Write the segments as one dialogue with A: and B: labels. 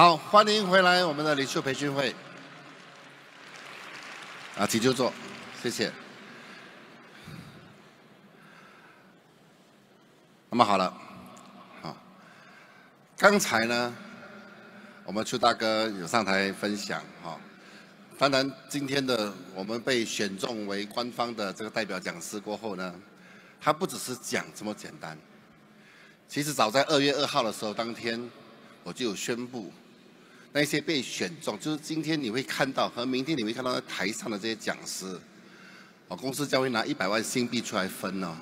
A: 好，欢迎回来我们的领袖培训会。请就坐，谢谢。那么好了，好，刚才呢，我们邱大哥有上台分享哈。当然，今天的我们被选中为官方的这个代表讲师过后呢，他不只是讲这么简单。其实早在2月2号的时候，当天我就有宣布，那些被选中，就是今天你会看到和明天你会看到在台上的这些讲师，公司将会拿100万新币出来分哦。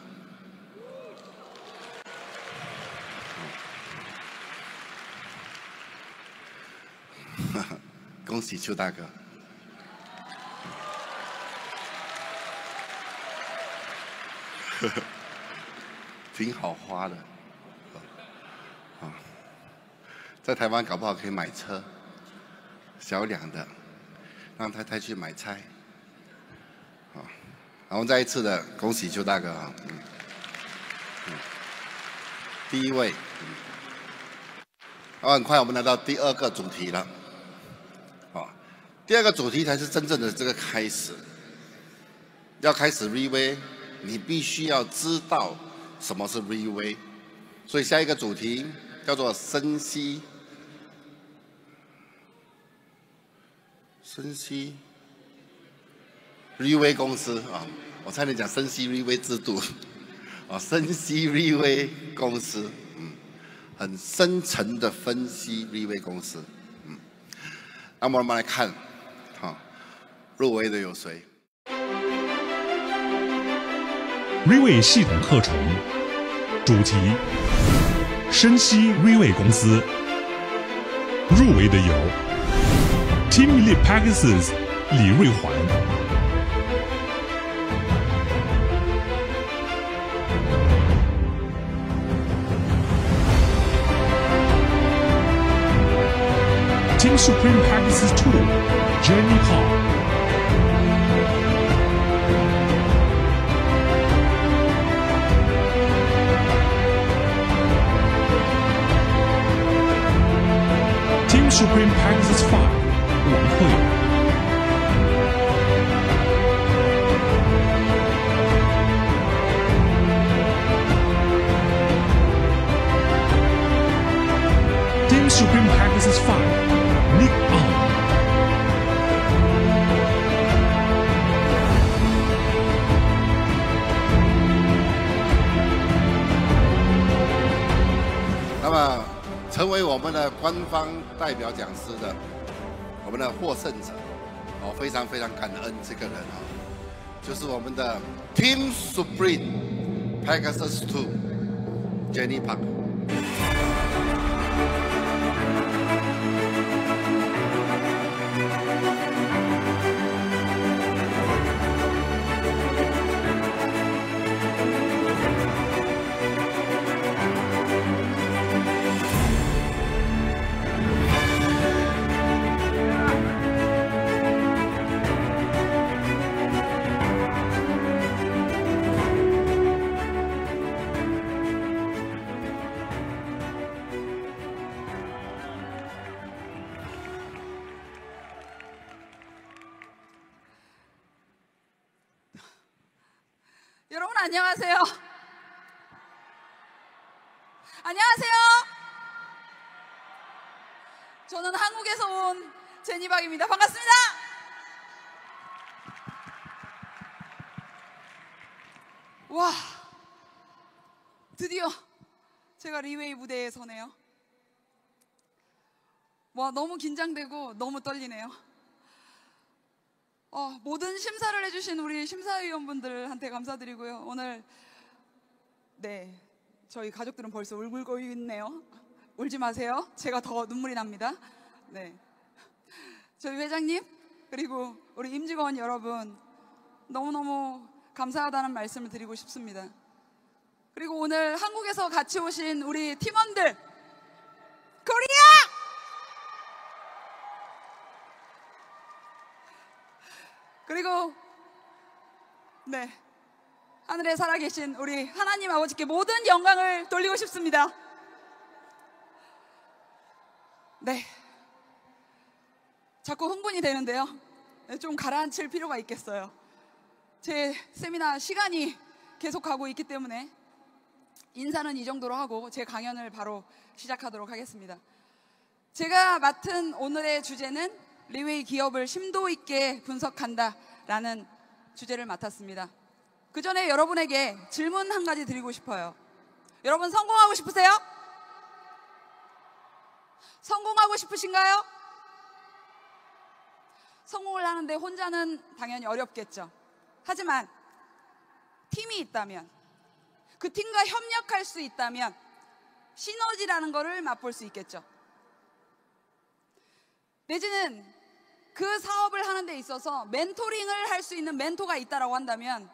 A: 恭喜邱大哥！挺好花的，在台湾搞不好可以买车，小辆的，让太太去买菜。好，我们再一次的恭喜邱大哥啊！第一位，很快我们来到第2个主题了。第2个主题才是真正的这个开始。要开始 Re-Way， 你必须要知道什么是 Re-Way。所以下一个主题叫做深吸 Re-Way 公司啊，我差点讲深吸 Re-Way 制度深吸 Re-Way 公司，很深层的分析 Re-Way 公司，那么我们来看。入围的有谁
B: ？Re-Way 系统课程主题：深吸 Re-Way 公司。入围的有 Team Elite Pegasus 李瑞环、Team Supreme Pegasus 2 Jenny Park。Team Supreme Pegasus 5 王慧。Team Supreme Pegasus 5 Nick On。
A: 那么，成为我们的官方代表讲师的，我们的获胜者，非常非常感恩这个人就是我们的 Team Supreme Pegasus 2 Jenny Park。여러분
C: 안녕하세요. 안녕하세요. 저는 한국에서 온 제니박입니다. 반갑습니다. 와, 드디어 제가 리웨이 무대에 서네요. 와, 너무 긴장되고 너무 떨리네요. 모든 심사를 해주신 우리 심사위원분들한테 감사드리고요. 오늘 저희 가족들은 벌써 울고 있네요. 울지 마세요. 제가 더 눈물이 납니다. 저희 회장님 그리고 우리 임직원 여러분 너무너무 감사하다는 말씀을 드리고 싶습니다. 그리고 오늘 한국에서 같이 오신 우리 팀원들 코리아! 그리고 하늘에 살아계신 우리 하나님 아버지께 모든 영광을 돌리고 싶습니다. 자꾸 흥분이 되는데요. 좀 가라앉힐 필요가 있겠어요. 제 세미나 시간이 계속 가고 있기 때문에 인사는 이 정도로 하고 제 강연을 바로 시작하도록 하겠습니다. 제가 맡은 오늘의 주제는 리웨이 기업을 심도 있게 분석한다라는 주제를 맡았습니다. 그 전에 여러분에게 질문 한 가지 드리고 싶어요. 여러분 성공하고 싶으세요? 성공하고 싶으신가요? 성공을 하는데 혼자는 당연히 어렵겠죠. 하지만 팀이 있다면, 그 팀과 협력할 수 있다면 시너지라는 것을 맛볼 수 있겠죠. 내지는 그 사업을 하는 데 있어서 멘토링을 할 수 있는 멘토가 있다고 한다면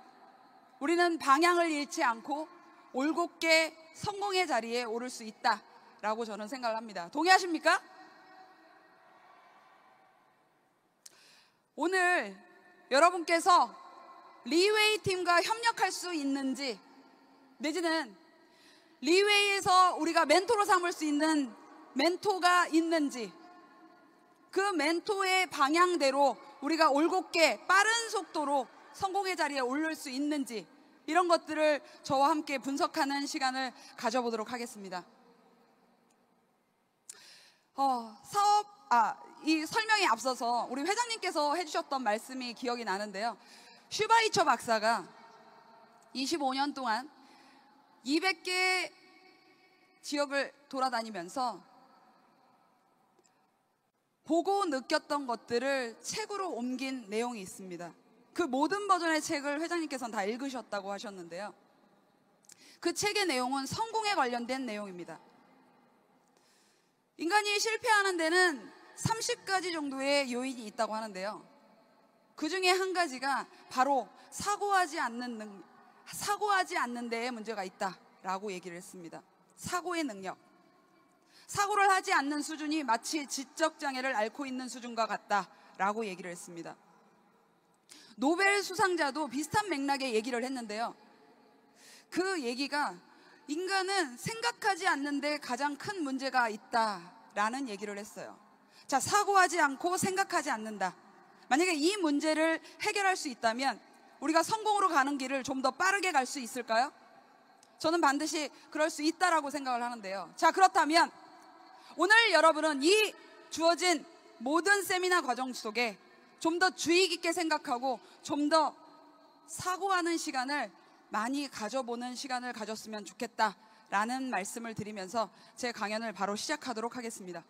C: 우리는 방향을 잃지 않고 올곧게 성공의 자리에 오를 수 있다라고 저는 생각을 합니다. 동의하십니까? 오늘 여러분께서 리웨이 팀과 협력할 수 있는지, 내지는 리웨이에서 우리가 멘토로 삼을 수 있는 멘토가 있는지, 그 멘토의 방향대로 우리가 올곧게 빠른 속도로 성공의 자리에 오를 수 있는지, 이런 것들을 저와 함께 분석하는 시간을 가져보도록 하겠습니다. 이 설명에 앞서서 우리 회장님께서 해주셨던 말씀이 기억이 나는데요. 슈바이처 박사가 25년 동안 200개 지역을 돌아다니면서 보고 느꼈던 것들을 책으로 옮긴 내용이 있습니다. 그 모든 버전의 책을 회장님께서는 다 읽으셨다고 하셨는데요. 그 책의 내용은 성공에 관련된 내용입니다. 인간이 실패하는 데는 30가지 정도의 요인이 있다고 하는데요. 그 중에 한 가지가 바로 사고하지 않는 데에 문제가 있다라고 얘기를 했습니다. 사고의 능력. 사고를 하지 않는 수준이 마치 지적장애를 앓고 있는 수준과 같다라고 얘기를 했습니다. 노벨 수상자도 비슷한 맥락의 얘기를 했는데요. 그 얘기가 인간은 생각하지 않는데 가장 큰 문제가 있다라는 얘기를 했어요. 자, 사고하지 않고 생각하지 않는다. 만약에 이 문제를 해결할 수 있다면 우리가 성공으로 가는 길을 좀 더 빠르게 갈 수 있을까요? 저는 반드시 그럴 수 있다라고 생각을 하는데요. 자, 그렇다면 오늘 여러분은 이 주어진 모든 세미나 과정 속에 좀 더 주의 깊게 생각하고 좀 더 사고하는 시간을 많이 가져보는 시간을 가졌으면 좋겠다라는 말씀을 드리면서 제 강연을 바로 시작하도록 하겠습니다.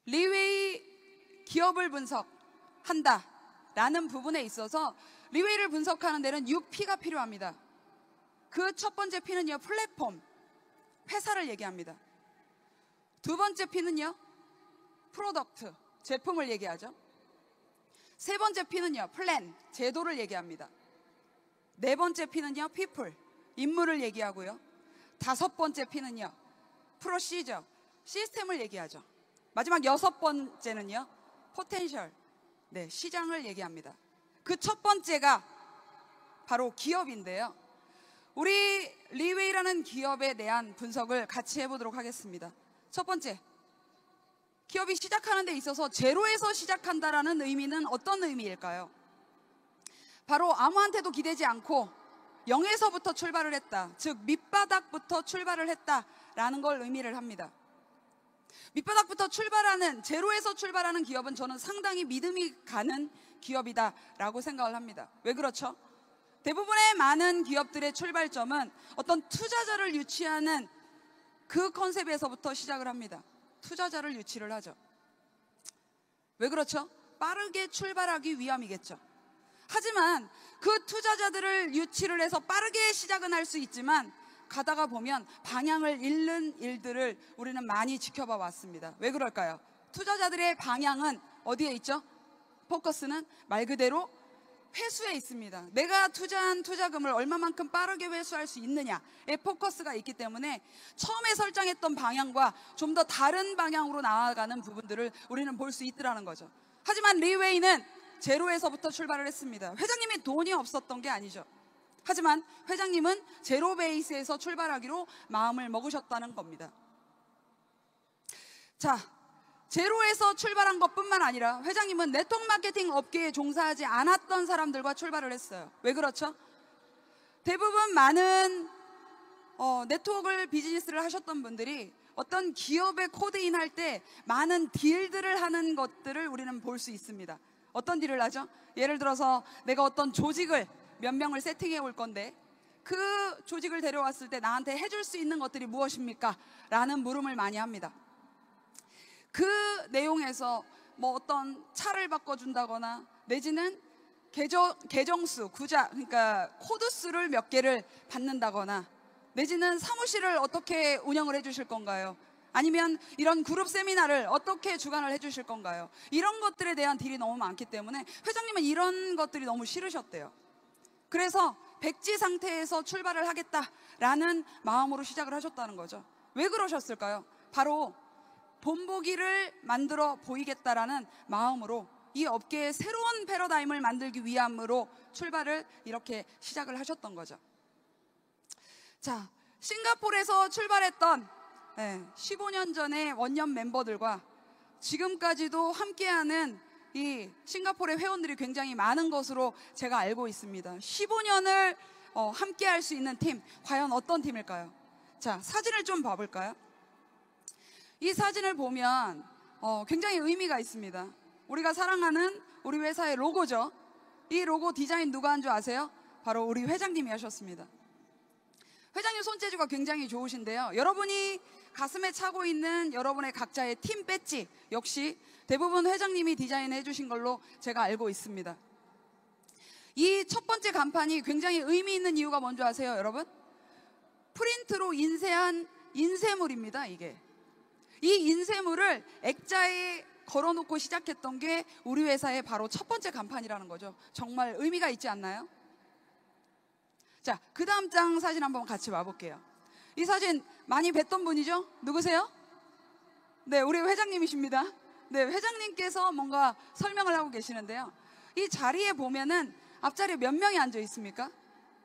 C: 리웨이 기업을 분석한다라는 부분에 있어서 리웨이를 분석하는 데는 6P가 필요합니다. 그 첫 번째 P는요, 플랫폼, 회사를 얘기합니다. 두 번째 P는요, 프로덕트, 제품을 얘기하죠. 세 번째 P는요, 플랜, 제도를 얘기합니다. 네 번째 P는요, people, 인물을 얘기하고요. 다섯 번째 P는요, 프로시저, 시스템을 얘기하죠. 마지막 여섯 번째는요, 포텐셜, 시장을 얘기합니다. 그 첫 번째가 바로 기업인데요. 우리 리웨이라는 기업에 대한 분석을 같이 해보도록 하겠습니다. 첫 번째, 기업이 시작하는 데 있어서 제로에서 시작한다라는 의미는 어떤 의미일까요? 바로 아무한테도 기대지 않고 0에서부터 출발을 했다. 즉 밑바닥부터 출발을 했다라는 걸 의미를 합니다. 밑바닥부터 출발하는, 제로에서 출발하는 기업은 저는 상당히 믿음이 가는 기업이다라고 생각을 합니다. 왜 그렇죠? 대부분의 많은 기업들의 출발점은 어떤 투자자를 유치하는 그 컨셉에서부터 시작을 합니다. 투자자를 유치를 하죠. 왜 그렇죠? 빠르게 출발하기 위함이겠죠. 하지만 그 투자자들을 유치를 해서 빠르게 시작은 할 수 있지만 가다가 보면 방향을 잃는 일들을 우리는 많이 지켜봐 왔습니다. 왜 그럴까요? 투자자들의 방향은 어디에 있죠? 포커스는 말 그대로 회수에 있습니다. 내가 투자한 투자금을 얼마만큼 빠르게 회수할 수 있느냐에 포커스가 있기 때문에 처음에 설정했던 방향과 좀 더 다른 방향으로 나아가는 부분들을 우리는 볼 수 있더라는 거죠. 하지만 리웨이는 제로에서부터 출발을 했습니다. 회장님이 돈이 없었던 게 아니죠. 하지만 회장님은 제로 베이스에서 출발하기로 마음을 먹으셨다는 겁니다. 자, 제로에서 출발한 것뿐만 아니라 회장님은 네트워크 마케팅 업계에 종사하지 않았던 사람들과 출발을 했어요. 왜 그렇죠? 대부분 많은 네트워크 비즈니스를 하셨던 분들이 어떤 기업에 코드인 할 때 많은 딜들을 하는 것들을 우리는 볼 수 있습니다. 어떤 딜을 하죠? 예를 들어서 내가 어떤 조직을 몇 명을 세팅해 올 건데 그 조직을 데려왔을 때 나한테 해줄 수 있는 것들이 무엇입니까? 라는 물음을 많이 합니다. 그 내용에서 뭐 어떤 차를 바꿔준다거나 내지는 계정수, 그러니까 코드수를 몇 개를 받는다거나 내지는 사무실을 어떻게 운영을 해주실 건가요? 아니면 이런 그룹 세미나를 어떻게 주관을 해주실 건가요? 이런 것들에 대한 딜이 너무 많기 때문에 회장님은 이런 것들이 너무 싫으셨대요. 그래서 백지 상태에서 출발을 하겠다라는 마음으로 시작을 하셨다는 거죠. 왜 그러셨을까요? 바로 본보기를 만들어 보이겠다라는 마음으로 이 업계의 새로운 패러다임을 만들기 위함으로 출발을 이렇게 시작을 하셨던 거죠. 자, 싱가포르에서 출발했던 15년 전의 원년 멤버들과 지금까지도 함께하는 이 싱가포르의 회원들이 굉장히 많은 것으로 제가 알고 있습니다. 15년을 함께할 수 있는 팀, 과연 어떤 팀일까요? 자, 사진을 좀 봐볼까요? 이 사진을 보면 굉장히 의미가 있습니다. 우리가 사랑하는 우리 회사의 로고죠. 이 로고 디자인 누가 한 줄 아세요? 바로 우리 회장님이 하셨습니다. 회장님 손재주가 굉장히 좋으신데요. 여러분이 가슴에 차고 있는 여러분의 각자의 팀 배지 역시 대부분 회장님이 디자인해 주신 걸로 제가 알고 있습니다. 이 첫 번째 간판이 굉장히 의미 있는 이유가 뭔지 아세요, 여러분? 프린트로 인쇄한 인쇄물입니다, 이게. 이 인쇄물을 액자에 걸어놓고 시작했던 게 우리 회사의 바로 첫 번째 간판이라는 거죠. 정말 의미가 있지 않나요? 자, 그 다음 장 사진 한번 같이 봐볼게요. 이 사진 많이 뵀던 분이죠? 누구세요? 네, 우리 회장님이십니다. 네, 회장님께서 뭔가 설명을 하고 계시는데요. 이 자리에 보면은 앞자리에 몇 명이 앉아 있습니까?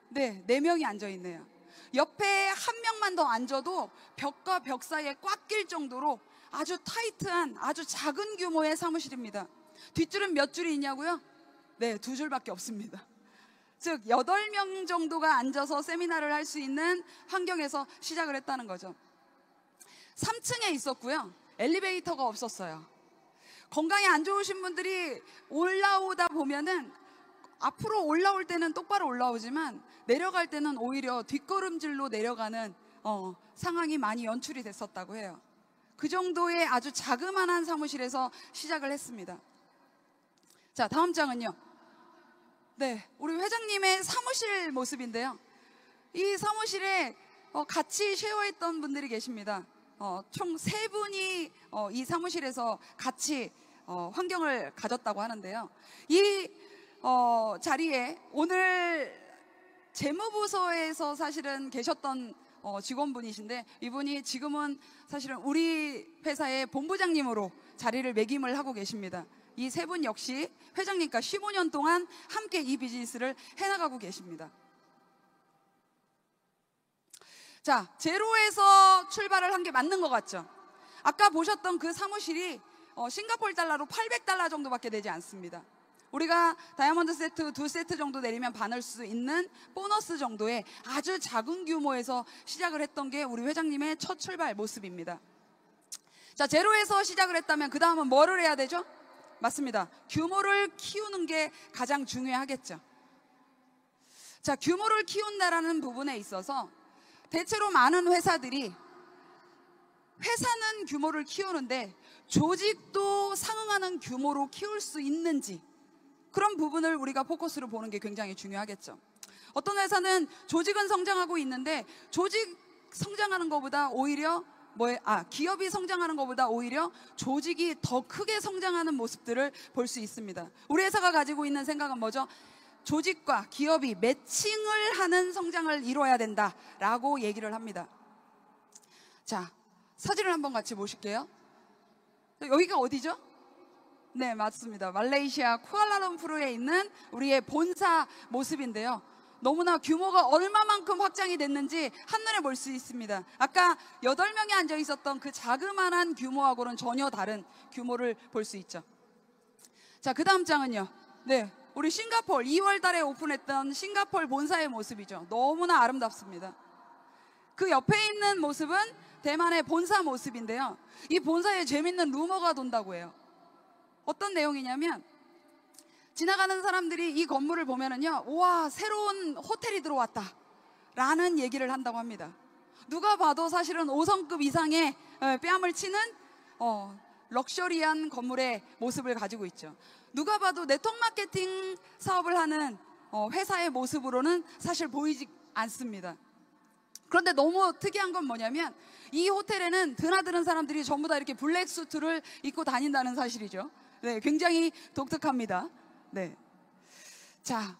C: 네, 4명이 앉아 있네요. 옆에 한 명만 더 앉아도 벽과 벽 사이에 꽉 낄 정도로 아주 타이트한 아주 작은 규모의 사무실입니다. 뒷줄은 몇 줄이 있냐고요? 네, 2줄밖에 없습니다. 즉 8명 정도가 앉아서 세미나를 할 수 있는 환경에서 시작을 했다는 거죠. 3층에 있었고요. 엘리베이터가 없었어요. 건강이 안 좋으신 분들이 올라오다 보면은 앞으로 올라올 때는 똑바로 올라오지만 내려갈 때는 오히려 뒷걸음질로 내려가는 상황이 많이 연출이 됐었다고 해요. 그 정도의 아주 자그마한 사무실에서 시작을 했습니다. 자, 다음 장은요. 네, 우리 회장님의 사무실 모습인데요. 이 사무실에 같이 쉐어했던 분들이 계십니다. 총 3분이 이 사무실에서 같이 환경을 가졌다고 하는데요. 이 자리에 오늘 재무부서에서 사실은 계셨던 직원분이신데 이분이 지금은 사실은 우리 회사의 본부장님으로 자리를 매김을 하고 계십니다. 이 3분 역시 회장님과 15년 동안 함께 이 비즈니스를 해나가고 계십니다. 자, 제로에서 출발을 한 게 맞는 것 같죠? 아까 보셨던 그 사무실이 싱가포르 달러로 800달러 정도밖에 되지 않습니다. 우리가 다이아몬드 세트 2세트 정도 내리면 받을 수 있는 보너스 정도의 아주 작은 규모에서 시작을 했던 게 우리 회장님의 첫 출발 모습입니다. 자, 제로에서 시작을 했다면 그 다음은 뭐를 해야 되죠? 맞습니다. 규모를 키우는 게 가장 중요하겠죠. 자, 규모를 키운다라는 부분에 있어서 대체로 많은 회사들이 회사는 규모를 키우는데 조직도 상응하는 규모로 키울 수 있는지 그런 부분을 우리가 포커스로 보는 게 굉장히 중요하겠죠. 어떤 회사는 조직은 성장하고 있는데 조직 성장하는 것보다 오히려 기업이 성장하는 것보다 오히려 조직이 더 크게 성장하는 모습들을 볼 수 있습니다. 우리 회사가 가지고 있는 생각은 뭐죠? 조직과 기업이 매칭을 하는 성장을 이뤄야 된다라고 얘기를 합니다. 자, 사진을 한번 같이 보실게요. 여기가 어디죠? 네, 맞습니다. 말레이시아 쿠알라룸푸르에 있는 우리의 본사 모습인데요. 너무나 규모가 얼마만큼 확장이 됐는지 한눈에 볼 수 있습니다. 아까 8명이 앉아 있었던 그 자그마한 규모하고는 전혀 다른 규모를 볼 수 있죠. 자, 그 다음 장은요. 네, 우리 싱가포르 2월 달에 오픈했던 싱가포르 본사의 모습이죠. 너무나 아름답습니다. 그 옆에 있는 모습은 대만의 본사 모습인데요. 이 본사에 재밌는 루머가 돈다고 해요. 어떤 내용이냐면 지나가는 사람들이 이 건물을 보면은요, 우와, 새로운 호텔이 들어왔다 라는 얘기를 한다고 합니다. 누가 봐도 사실은 5성급 이상의 뺨을 치는 럭셔리한 건물의 모습을 가지고 있죠. 누가 봐도 네트워크 마케팅 사업을 하는 회사의 모습으로는 사실 보이지 않습니다. 그런데 너무 특이한 건 뭐냐면 이 호텔에는 드나드는 사람들이 전부 다 이렇게 블랙 수트를 입고 다닌다는 사실이죠. 네, 굉장히 독특합니다. 네. 자,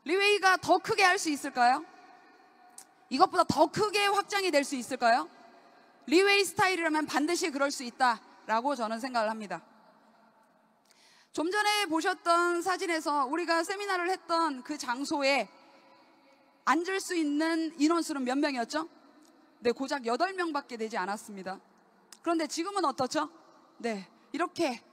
C: 리웨이가 더 크게 할 수 있을까요? 이것보다 더 크게 확장이 될 수 있을까요? 리웨이 스타일이라면 반드시 그럴 수 있다라고 저는 생각을 합니다. 좀 전에 보셨던 사진에서 우리가 세미나를 했던 그 장소에 앉을 수 있는 인원수는 몇 명이었죠? 네, 고작 8명밖에 되지 않았습니다. 그런데 지금은 어떻죠? 네, 이렇게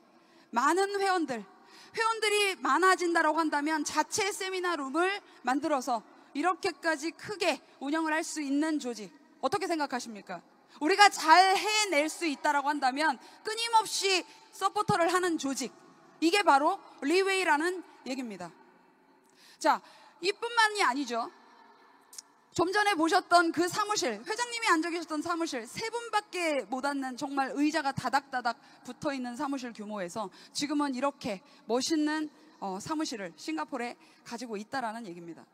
C: 많은 회원들이 많아진다고 한다면 자체 세미나룸을 만들어서 이렇게까지 크게 운영을 할 수 있는 조직, 어떻게 생각하십니까? 우리가 잘 해낼 수 있다고 한다면 끊임없이 서포터를 하는 조직, 이게 바로 리웨이라는 얘기입니다. 자, 이뿐만이 아니죠. 좀 전에 보셨던 그 사무실, 회장님이 앉아 계셨던 사무실 3분밖에 못 앉는 정말 의자가 다닥다닥 붙어있는 사무실 규모에서 지금은 이렇게 멋있는 사무실을 싱가포르에 가지고 있다라는 얘기입니다.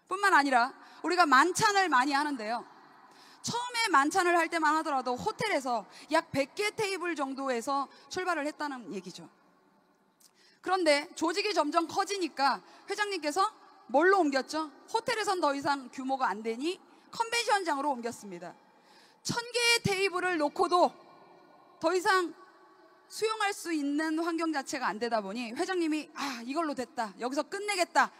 C: 뿐만 아니라 우리가 만찬을 많이 하는데요, 처음에 만찬을 할 때만 하더라도 호텔에서 약 100개 테이블 정도에서 출발을 했다는 얘기죠. 그런데 조직이 점점 커지니까 회장님께서 뭘로 옮겼죠? 호텔에선 더 이상 규모가 안 되니 컨벤션장으로 옮겼습니다. 1000개의 테이블을 놓고도 더 이상 수용할 수 있는 환경 자체가 안 되다 보니 회장님이 이걸로 됐다, 여기서 끝내겠다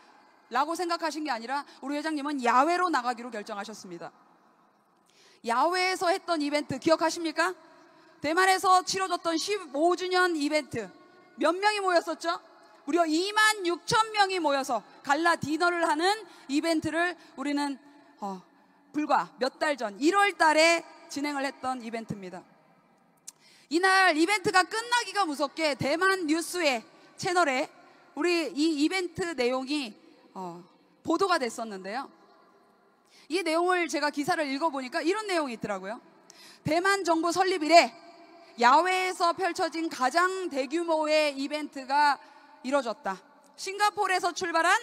C: 라고 생각하신 게 아니라 우리 회장님은 야외로 나가기로 결정하셨습니다. 야외에서 했던 이벤트 기억하십니까? 대만에서 치러졌던 15주년 이벤트 몇 명이 모였었죠? 무려 26,000명이 모여서 갈라 디너를 하는 이벤트를 우리는 불과 몇 달 전 1월 달에 진행을 했던 이벤트입니다. 이날 이벤트가 끝나기가 무섭게 대만 뉴스의 채널에 우리 이 이벤트 내용이 보도가 됐었는데요. 이 내용을 제가 기사를 읽어보니까 이런 내용이 있더라고요. 대만 정부 설립 이래 야외에서 펼쳐진 가장 대규모의 이벤트가 이뤄졌다. 싱가포르에서 출발한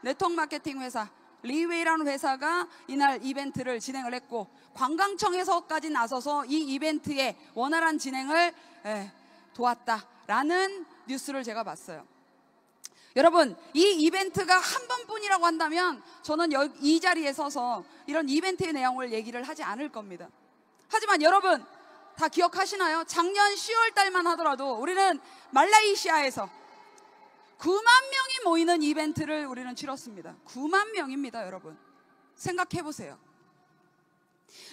C: 네트워크 마케팅 회사 리웨이라는 회사가 이날 이벤트를 진행을 했고 관광청에서까지 나서서 이 이벤트의 원활한 진행을 도왔다라는 뉴스를 제가 봤어요. 여러분, 이 이벤트가 한 번뿐이라고 한다면 저는 이 자리에 서서 이런 이벤트의 내용을 얘기를 하지 않을 겁니다. 하지만 여러분 다 기억하시나요? 작년 10월 달만 하더라도 우리는 말레이시아에서 9만 명이 모이는 이벤트를 우리는 치렀습니다. 9만 명입니다, 여러분. 생각해 보세요.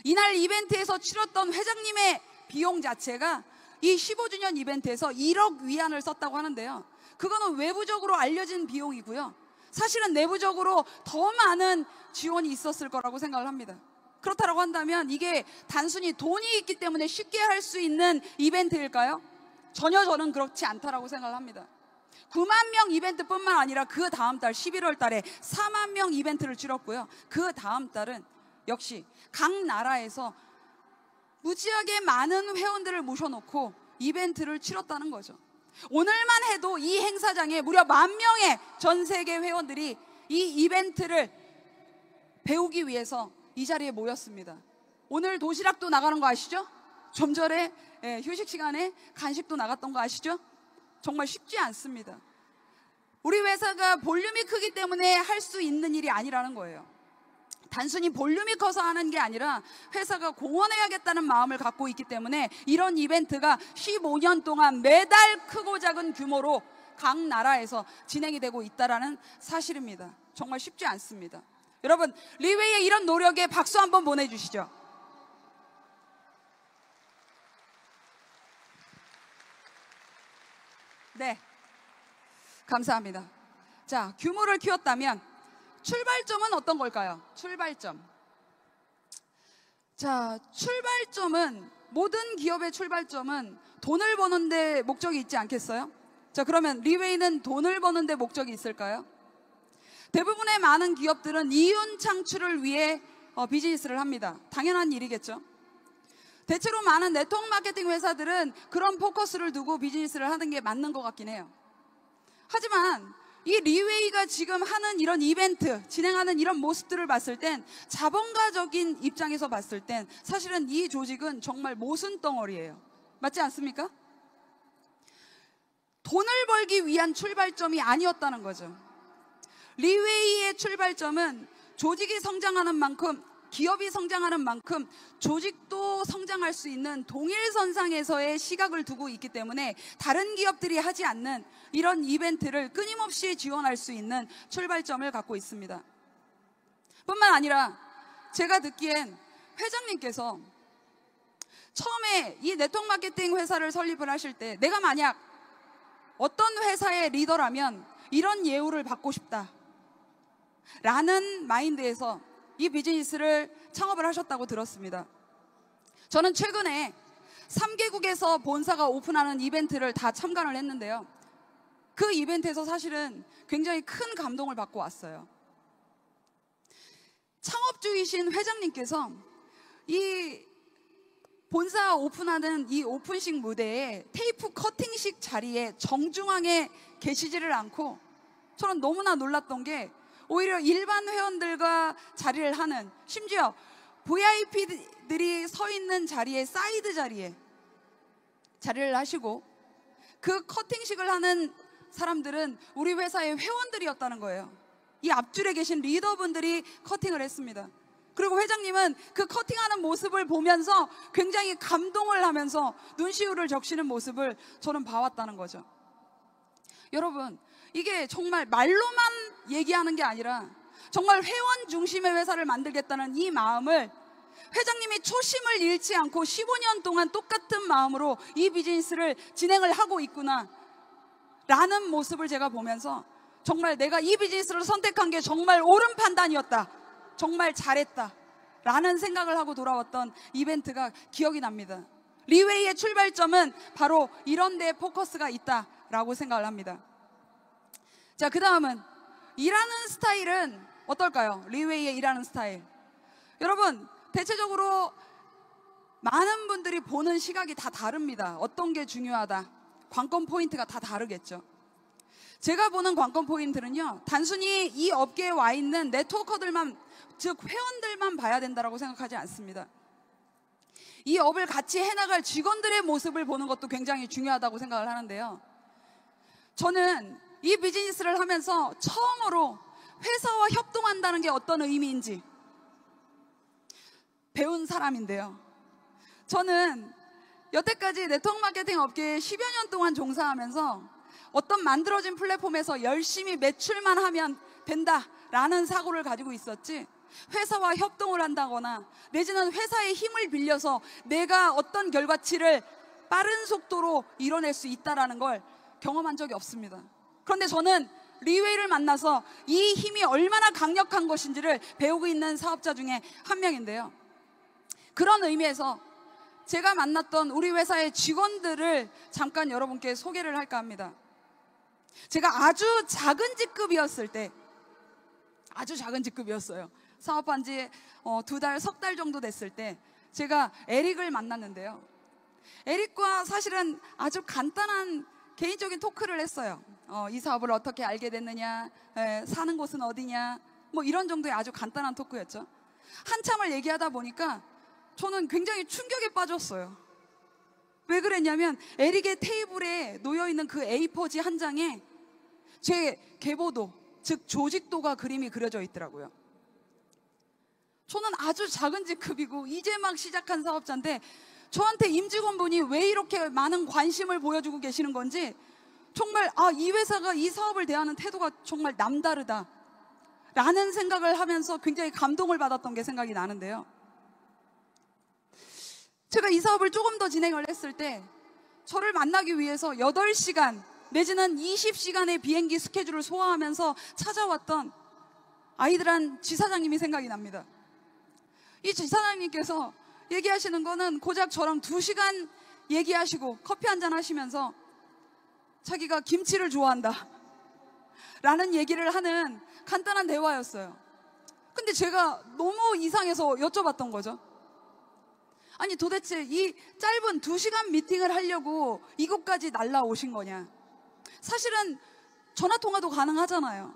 C: 이날 이벤트에서 치렀던 회장님의 비용 자체가 이 15주년 이벤트에서 1억 위안을 썼다고 하는데요. 그거는 외부적으로 알려진 비용이고요. 사실은 내부적으로 더 많은 지원이 있었을 거라고 생각을 합니다. 그렇다고 한다면 이게 단순히 돈이 있기 때문에 쉽게 할 수 있는 이벤트일까요? 전혀 저는 그렇지 않다라고 생각을 합니다. 9만 명 이벤트뿐만 아니라 그 다음 달 11월 달에 4만 명 이벤트를 치렀고요. 그 다음 달은 역시 각 나라에서 무지하게 많은 회원들을 모셔놓고 이벤트를 치렀다는 거죠. 오늘만 해도 이 행사장에 무려 10,000명의 전 세계 회원들이 이 이벤트를 배우기 위해서 이 자리에 모였습니다. 오늘 도시락도 나가는 거 아시죠? 좀 전에 휴식 시간에 간식도 나갔던 거 아시죠? 정말 쉽지 않습니다. 우리 회사가 볼륨이 크기 때문에 할 수 있는 일이 아니라는 거예요. 단순히 볼륨이 커서 하는 게 아니라 회사가 공헌해야겠다는 마음을 갖고 있기 때문에 이런 이벤트가 15년 동안 매달 크고 작은 규모로 각 나라에서 진행이 되고 있다는 사실입니다. 정말 쉽지 않습니다. 여러분, 리웨이의 이런 노력에 박수 한번 보내주시죠. 네, 감사합니다. 자, 규모를 키웠다면 출발점은 어떤 걸까요? 출발점. 자, 출발점은, 모든 기업의 출발점은 돈을 버는데 목적이 있지 않겠어요? 자, 그러면 리웨이는 돈을 버는데 목적이 있을까요? 대부분의 많은 기업들은 이윤 창출을 위해 비즈니스를 합니다. 당연한 일이겠죠. 대체로 많은 네트워크 마케팅 회사들은 그런 포커스를 두고 비즈니스를 하는 게 맞는 것 같긴 해요. 하지만 이 리웨이가 지금 하는 이런 이벤트, 진행하는 이런 모습들을 봤을 땐, 자본가적인 입장에서 봤을 땐 사실은 이 조직은 정말 모순덩어리예요. 맞지 않습니까? 돈을 벌기 위한 출발점이 아니었다는 거죠. 리웨이의 출발점은 조직이 성장하는 만큼, 기업이 성장하는 만큼 조직도 성장할 수 있는 동일선상에서의 시각을 두고 있기 때문에 다른 기업들이 하지 않는 이런 이벤트를 끊임없이 지원할 수 있는 출발점을 갖고 있습니다. 뿐만 아니라 제가 듣기엔 회장님께서 처음에 이 네트워크 마케팅 회사를 설립을 하실 때, 내가 만약 어떤 회사의 리더라면 이런 예우를 받고 싶다 라는 마인드에서 이 비즈니스를 창업을 하셨다고 들었습니다. 저는 최근에 3개국에서 본사가 오픈하는 이벤트를 다 참관을 했는데요, 그 이벤트에서 사실은 굉장히 큰 감동을 받고 왔어요. 창업주이신 회장님께서 이 본사 오픈하는 이 오픈식 무대에 테이프 커팅식 자리에 정중앙에 계시지를 않고, 저는 너무나 놀랐던 게 오히려 일반 회원들과 자리를 하는, 심지어 VIP들이 서 있는 자리에, 사이드 자리에 자리를 하시고, 그 커팅식을 하는 사람들은 우리 회사의 회원들이었다는 거예요. 이 앞줄에 계신 리더분들이 커팅을 했습니다. 그리고 회장님은 그 커팅하는 모습을 보면서 굉장히 감동을 하면서 눈시울을 적시는 모습을 저는 봐왔다는 거죠. 여러분, 이게 정말 말로만 얘기하는 게 아니라 정말 회원 중심의 회사를 만들겠다는 이 마음을, 회장님이 초심을 잃지 않고 15년 동안 똑같은 마음으로 이 비즈니스를 진행을 하고 있구나 라는 모습을 제가 보면서 정말 내가 이 비즈니스를 선택한 게 정말 옳은 판단이었다, 정말 잘했다 라는 생각을 하고 돌아왔던 이벤트가 기억이 납니다. 리웨이의 출발점은 바로 이런 데에 포커스가 있다라고 생각을 합니다. 자, 그 다음은 일하는 스타일은 어떨까요? 리웨이의 일하는 스타일. 여러분, 대체적으로 많은 분들이 보는 시각이 다 다릅니다. 어떤 게 중요하다, 관건 포인트가 다 다르겠죠. 제가 보는 관건 포인트는요, 단순히 이 업계에 와 있는 네트워커들만, 즉 회원들만 봐야 된다고 생각하지 않습니다. 이 업을 같이 해나갈 직원들의 모습을 보는 것도 굉장히 중요하다고 생각을 하는데요, 저는 이 비즈니스를 하면서 처음으로 회사와 협동한다는 게 어떤 의미인지 배운 사람인데요, 저는 여태까지 네트워크 마케팅 업계에 10여 년 동안 종사하면서 어떤 만들어진 플랫폼에서 열심히 매출만 하면 된다라는 사고를 가지고 있었지, 회사와 협동을 한다거나 내지는 회사의 힘을 빌려서 내가 어떤 결과치를 빠른 속도로 이뤄낼 수 있다는 걸 경험한 적이 없습니다. 그런데 저는 리웨이를 만나서 이 힘이 얼마나 강력한 것인지를 배우고 있는 사업자 중에 한 명인데요, 그런 의미에서 제가 만났던 우리 회사의 직원들을 잠깐 여러분께 소개를 할까 합니다. 제가 아주 작은 직급이었을 때, 아주 작은 직급이었어요. 사업한 지 2달, 석 달 정도 됐을 때 제가 에릭을 만났는데요, 에릭과 사실은 아주 간단한 개인적인 토크를 했어요. 이 사업을 어떻게 알게 됐느냐, 사는 곳은 어디냐, 뭐 이런 정도의 아주 간단한 토크였죠. 한참을 얘기하다 보니까 저는 굉장히 충격에 빠졌어요. 왜 그랬냐면 에릭의 테이블에 놓여있는 그 A4지 한 장에 제 계보도, 즉 조직도가 그림이 그려져 있더라고요. 저는 아주 작은 직급이고 이제 막 시작한 사업자인데 저한테 임직원분이 왜 이렇게 많은 관심을 보여주고 계시는 건지, 정말 이 회사가 이 사업을 대하는 태도가 정말 남다르다 라는 생각을 하면서 굉장히 감동을 받았던 게 생각이 나는데요. 제가 이 사업을 조금 더 진행을 했을 때 저를 만나기 위해서 8시간 내지는 20시간의 비행기 스케줄을 소화하면서 찾아왔던 아이들한 지사장님이 생각이 납니다. 이 지사장님께서 얘기하시는 거는 고작 저랑 2시간 얘기하시고 커피 한잔 하시면서 자기가 김치를 좋아한다 라는 얘기를 하는 간단한 대화였어요. 근데 제가 너무 이상해서 여쭤봤던 거죠. 아니 도대체 이 짧은 2시간 미팅을 하려고 이곳까지 날라오신 거냐. 사실은 전화통화도 가능하잖아요.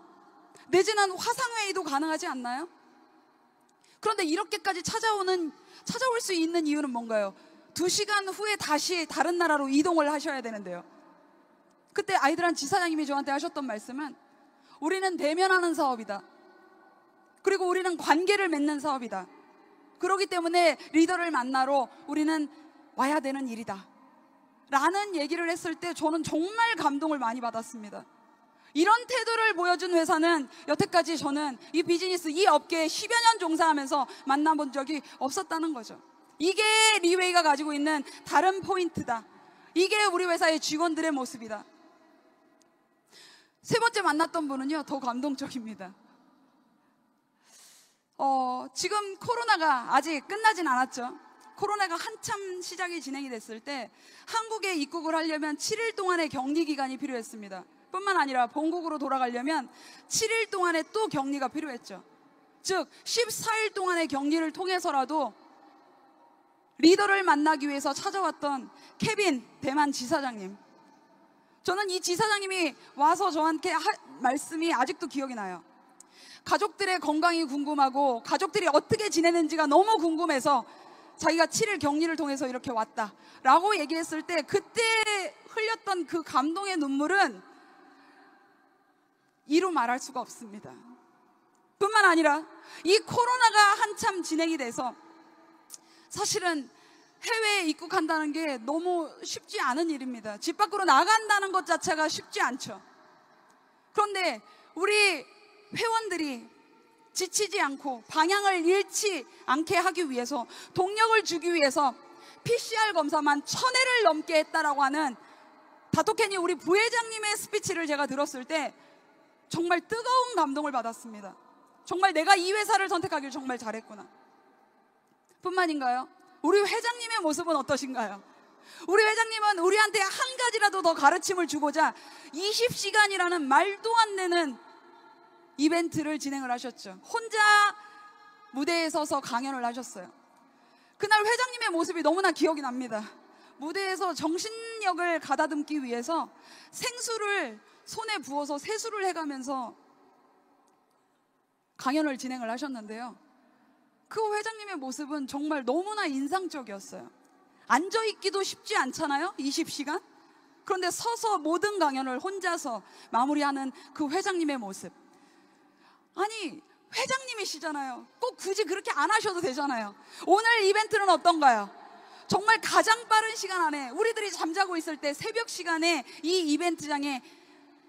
C: 내지는 화상회의도 가능하지 않나요? 그런데 이렇게까지 찾아올 수 있는 이유는 뭔가요? 2시간 후에 다시 다른 나라로 이동을 하셔야 되는데요. 그때 아이들한 지사장님이 저한테 하셨던 말씀은 우리는 대면하는 사업이다. 그리고 우리는 관계를 맺는 사업이다. 그렇기 때문에 리더를 만나러 우리는 와야 되는 일이다 라는 얘기를 했을 때 저는 정말 감동을 많이 받았습니다. 이런 태도를 보여준 회사는 여태까지 저는 이 비즈니스, 이 업계에 10여 년 종사하면서 만나본 적이 없었다는 거죠. 이게 리웨이가 가지고 있는 다른 포인트다. 이게 우리 회사의 직원들의 모습이다. 세 번째 만났던 분은요, 더 감동적입니다. 지금 코로나가 아직 끝나진 않았죠. 코로나가 한참 시작이 진행이 됐을 때 한국에 입국을 하려면 7일 동안의 격리 기간이 필요했습니다. 뿐만 아니라 본국으로 돌아가려면 7일 동안의 또 격리가 필요했죠. 즉 14일 동안의 격리를 통해서라도 리더를 만나기 위해서 찾아왔던 케빈 대만 지사장님, 저는 이 지사장님이 와서 저한테 말씀이 아직도 기억이 나요. 가족들의 건강이 궁금하고 가족들이 어떻게 지내는지가 너무 궁금해서 자기가 7일 격리를 통해서 이렇게 왔다 라고 얘기했을 때 그때 흘렸던 그 감동의 눈물은 이루 말할 수가 없습니다. 뿐만 아니라 이 코로나가 한참 진행이 돼서 사실은 해외에 입국한다는 게 너무 쉽지 않은 일입니다. 집 밖으로 나간다는 것 자체가 쉽지 않죠. 그런데 우리 회원들이 지치지 않고 방향을 잃지 않게 하기 위해서, 동력을 주기 위해서 PCR 검사만 1000회를 넘게 했다라고 하는 다토케니 우리 부회장님의 스피치를 제가 들었을 때 정말 뜨거운 감동을 받았습니다. 정말 내가 이 회사를 선택하길 정말 잘했구나. 뿐만인가요? 우리 회장님의 모습은 어떠신가요? 우리 회장님은 우리한테 한 가지라도 더 가르침을 주고자 20시간이라는 말도 안 되는 이벤트를 진행을 하셨죠. 혼자 무대에 서서 강연을 하셨어요. 그날 회장님의 모습이 너무나 기억이 납니다. 무대에서 정신력을 가다듬기 위해서 생수를 손에 부어서 세수를 해가면서 강연을 진행을 하셨는데요. 그 회장님의 모습은 정말 너무나 인상적이었어요. 앉아있기도 쉽지 않잖아요, 20시간? 그런데 서서 모든 강연을 혼자서 마무리하는 그 회장님의 모습. 아니, 회장님이시잖아요. 꼭 굳이 그렇게 안 하셔도 되잖아요. 오늘 이벤트는 어떤가요? 정말 가장 빠른 시간 안에 우리들이 잠자고 있을 때 새벽 시간에 이 이벤트장에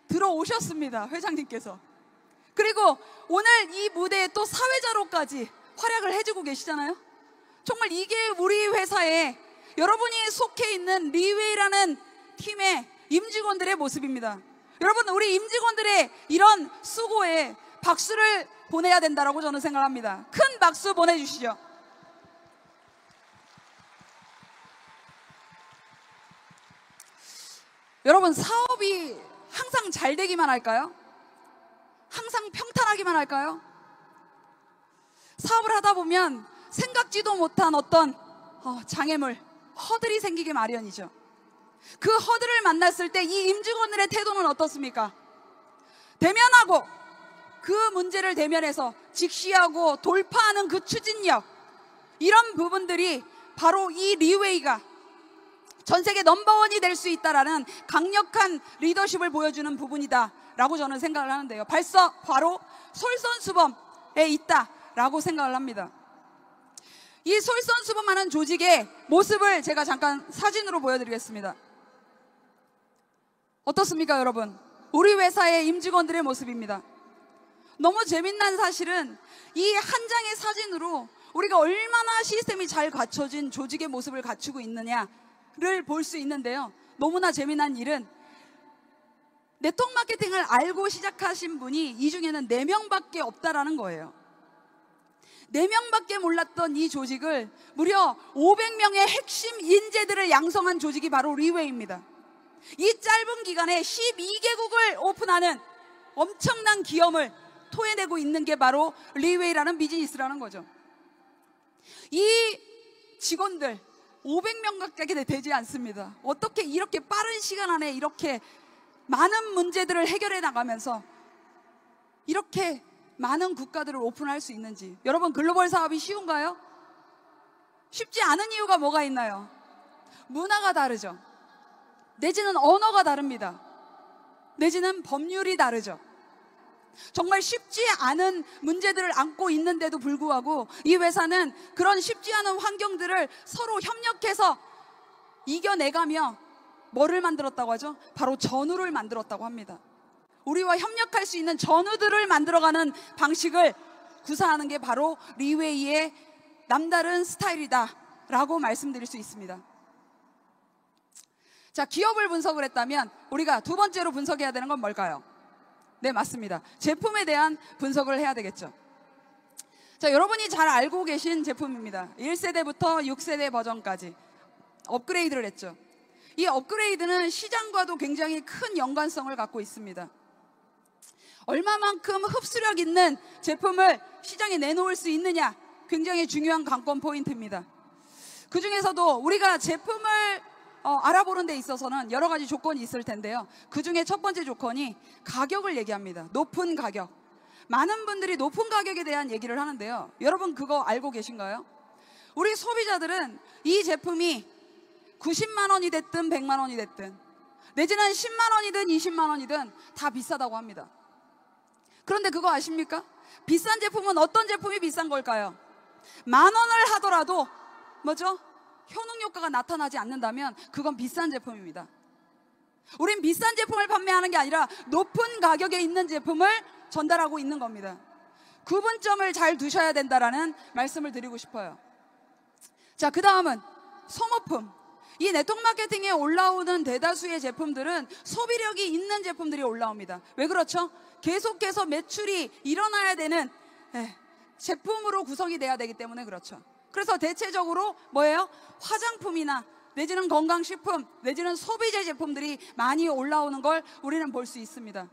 C: 들어오셨습니다, 회장님께서. 그리고 오늘 이 무대에 또 사회자로까지 활약을 해주고 계시잖아요. 정말 이게 우리 회사에 여러분이 속해 있는 리웨이라는 팀의 임직원들의 모습입니다. 여러분, 우리 임직원들의 이런 수고에 박수를 보내야 된다라고 저는 생각합니다. 큰 박수 보내주시죠. 여러분, 사업이 항상 잘 되기만 할까요? 항상 평탄하기만 할까요? 사업을 하다 보면 생각지도 못한 어떤 장애물, 허들이 생기기 마련이죠. 그 허들을 만났을 때 이 임직원들의 태도는 어떻습니까? 대면하고 그 문제를 대면해서 직시하고 돌파하는 그 추진력, 이런 부분들이 바로 이 리웨이가 전 세계 넘버원이 될 수 있다라는 강력한 리더십을 보여주는 부분이다 라고 저는 생각을 하는데요. 바로 솔선수범에 있다라고 생각을 합니다. 이 솔선수범하는 조직의 모습을 제가 잠깐 사진으로 보여드리겠습니다. 어떻습니까, 여러분? 우리 회사의 임직원들의 모습입니다. 너무 재밌는 사실은 이 한 장의 사진으로 우리가 얼마나 시스템이 잘 갖춰진 조직의 모습을 갖추고 있느냐를 볼 수 있는데요. 너무나 재미난 일은 네트워크 마케팅을 알고 시작하신 분이 이 중에는 4명밖에 없다라는 거예요. 4명밖에 몰랐던 이 조직을 무려 500명의 핵심 인재들을 양성한 조직이 바로 리웨이입니다. 이 짧은 기간에 12개국을 오픈하는 엄청난 기염을 토해내고 있는 게 바로 리웨이라는 비즈니스라는 거죠. 이 직원들 500명밖에 되지 않습니다. 어떻게 이렇게 빠른 시간 안에 이렇게 많은 문제들을 해결해 나가면서 이렇게 많은 국가들을 오픈할 수 있는지. 여러분, 글로벌 사업이 쉬운가요? 쉽지 않은 이유가 뭐가 있나요? 문화가 다르죠. 내지는 언어가 다릅니다. 내지는 법률이 다르죠. 정말 쉽지 않은 문제들을 안고 있는데도 불구하고 이 회사는 그런 쉽지 않은 환경들을 서로 협력해서 이겨내가며 뭐를 만들었다고 하죠? 바로 전우를 만들었다고 합니다. 우리와 협력할 수 있는 전우들을 만들어가는 방식을 구사하는 게 바로 리웨이의 남다른 스타일이다 라고 말씀드릴 수 있습니다. 자, 기업을 분석을 했다면 우리가 두 번째로 분석해야 되는 건 뭘까요? 네, 맞습니다. 제품에 대한 분석을 해야 되겠죠. 자, 여러분이 잘 알고 계신 제품입니다. 1세대부터 6세대 버전까지 업그레이드를 했죠. 이 업그레이드는 시장과도 굉장히 큰 연관성을 갖고 있습니다. 얼마만큼 흡수력 있는 제품을 시장에 내놓을 수 있느냐, 굉장히 중요한 관건 포인트입니다. 그 중에서도 우리가 제품을 알아보는 데 있어서는 여러 가지 조건이 있을 텐데요. 그 중에 첫 번째 조건이 가격을 얘기합니다. 높은 가격. 많은 분들이 높은 가격에 대한 얘기를 하는데요. 여러분, 그거 알고 계신가요? 우리 소비자들은 이 제품이 90만 원이 됐든 100만 원이 됐든 내지는 10만 원이든 20만 원이든 다 비싸다고 합니다. 그런데 그거 아십니까? 비싼 제품은 어떤 제품이 비싼 걸까요? 10,000원을 하더라도 뭐죠? 효능 효과가 나타나지 않는다면 그건 비싼 제품입니다. 우린 비싼 제품을 판매하는 게 아니라 높은 가격에 있는 제품을 전달하고 있는 겁니다. 구분점을 잘 두셔야 된다라는 말씀을 드리고 싶어요. 자, 그 다음은 소모품. 이 네트워크 마케팅에 올라오는 대다수의 제품들은 소비력이 있는 제품들이 올라옵니다. 왜 그렇죠? 계속해서 매출이 일어나야 되는 제품으로 구성이 돼야 되기 때문에 그렇죠. 그래서 대체적으로 뭐예요? 화장품이나 내지는 건강식품 내지는 소비재 제품들이 많이 올라오는 걸 우리는 볼 수 있습니다.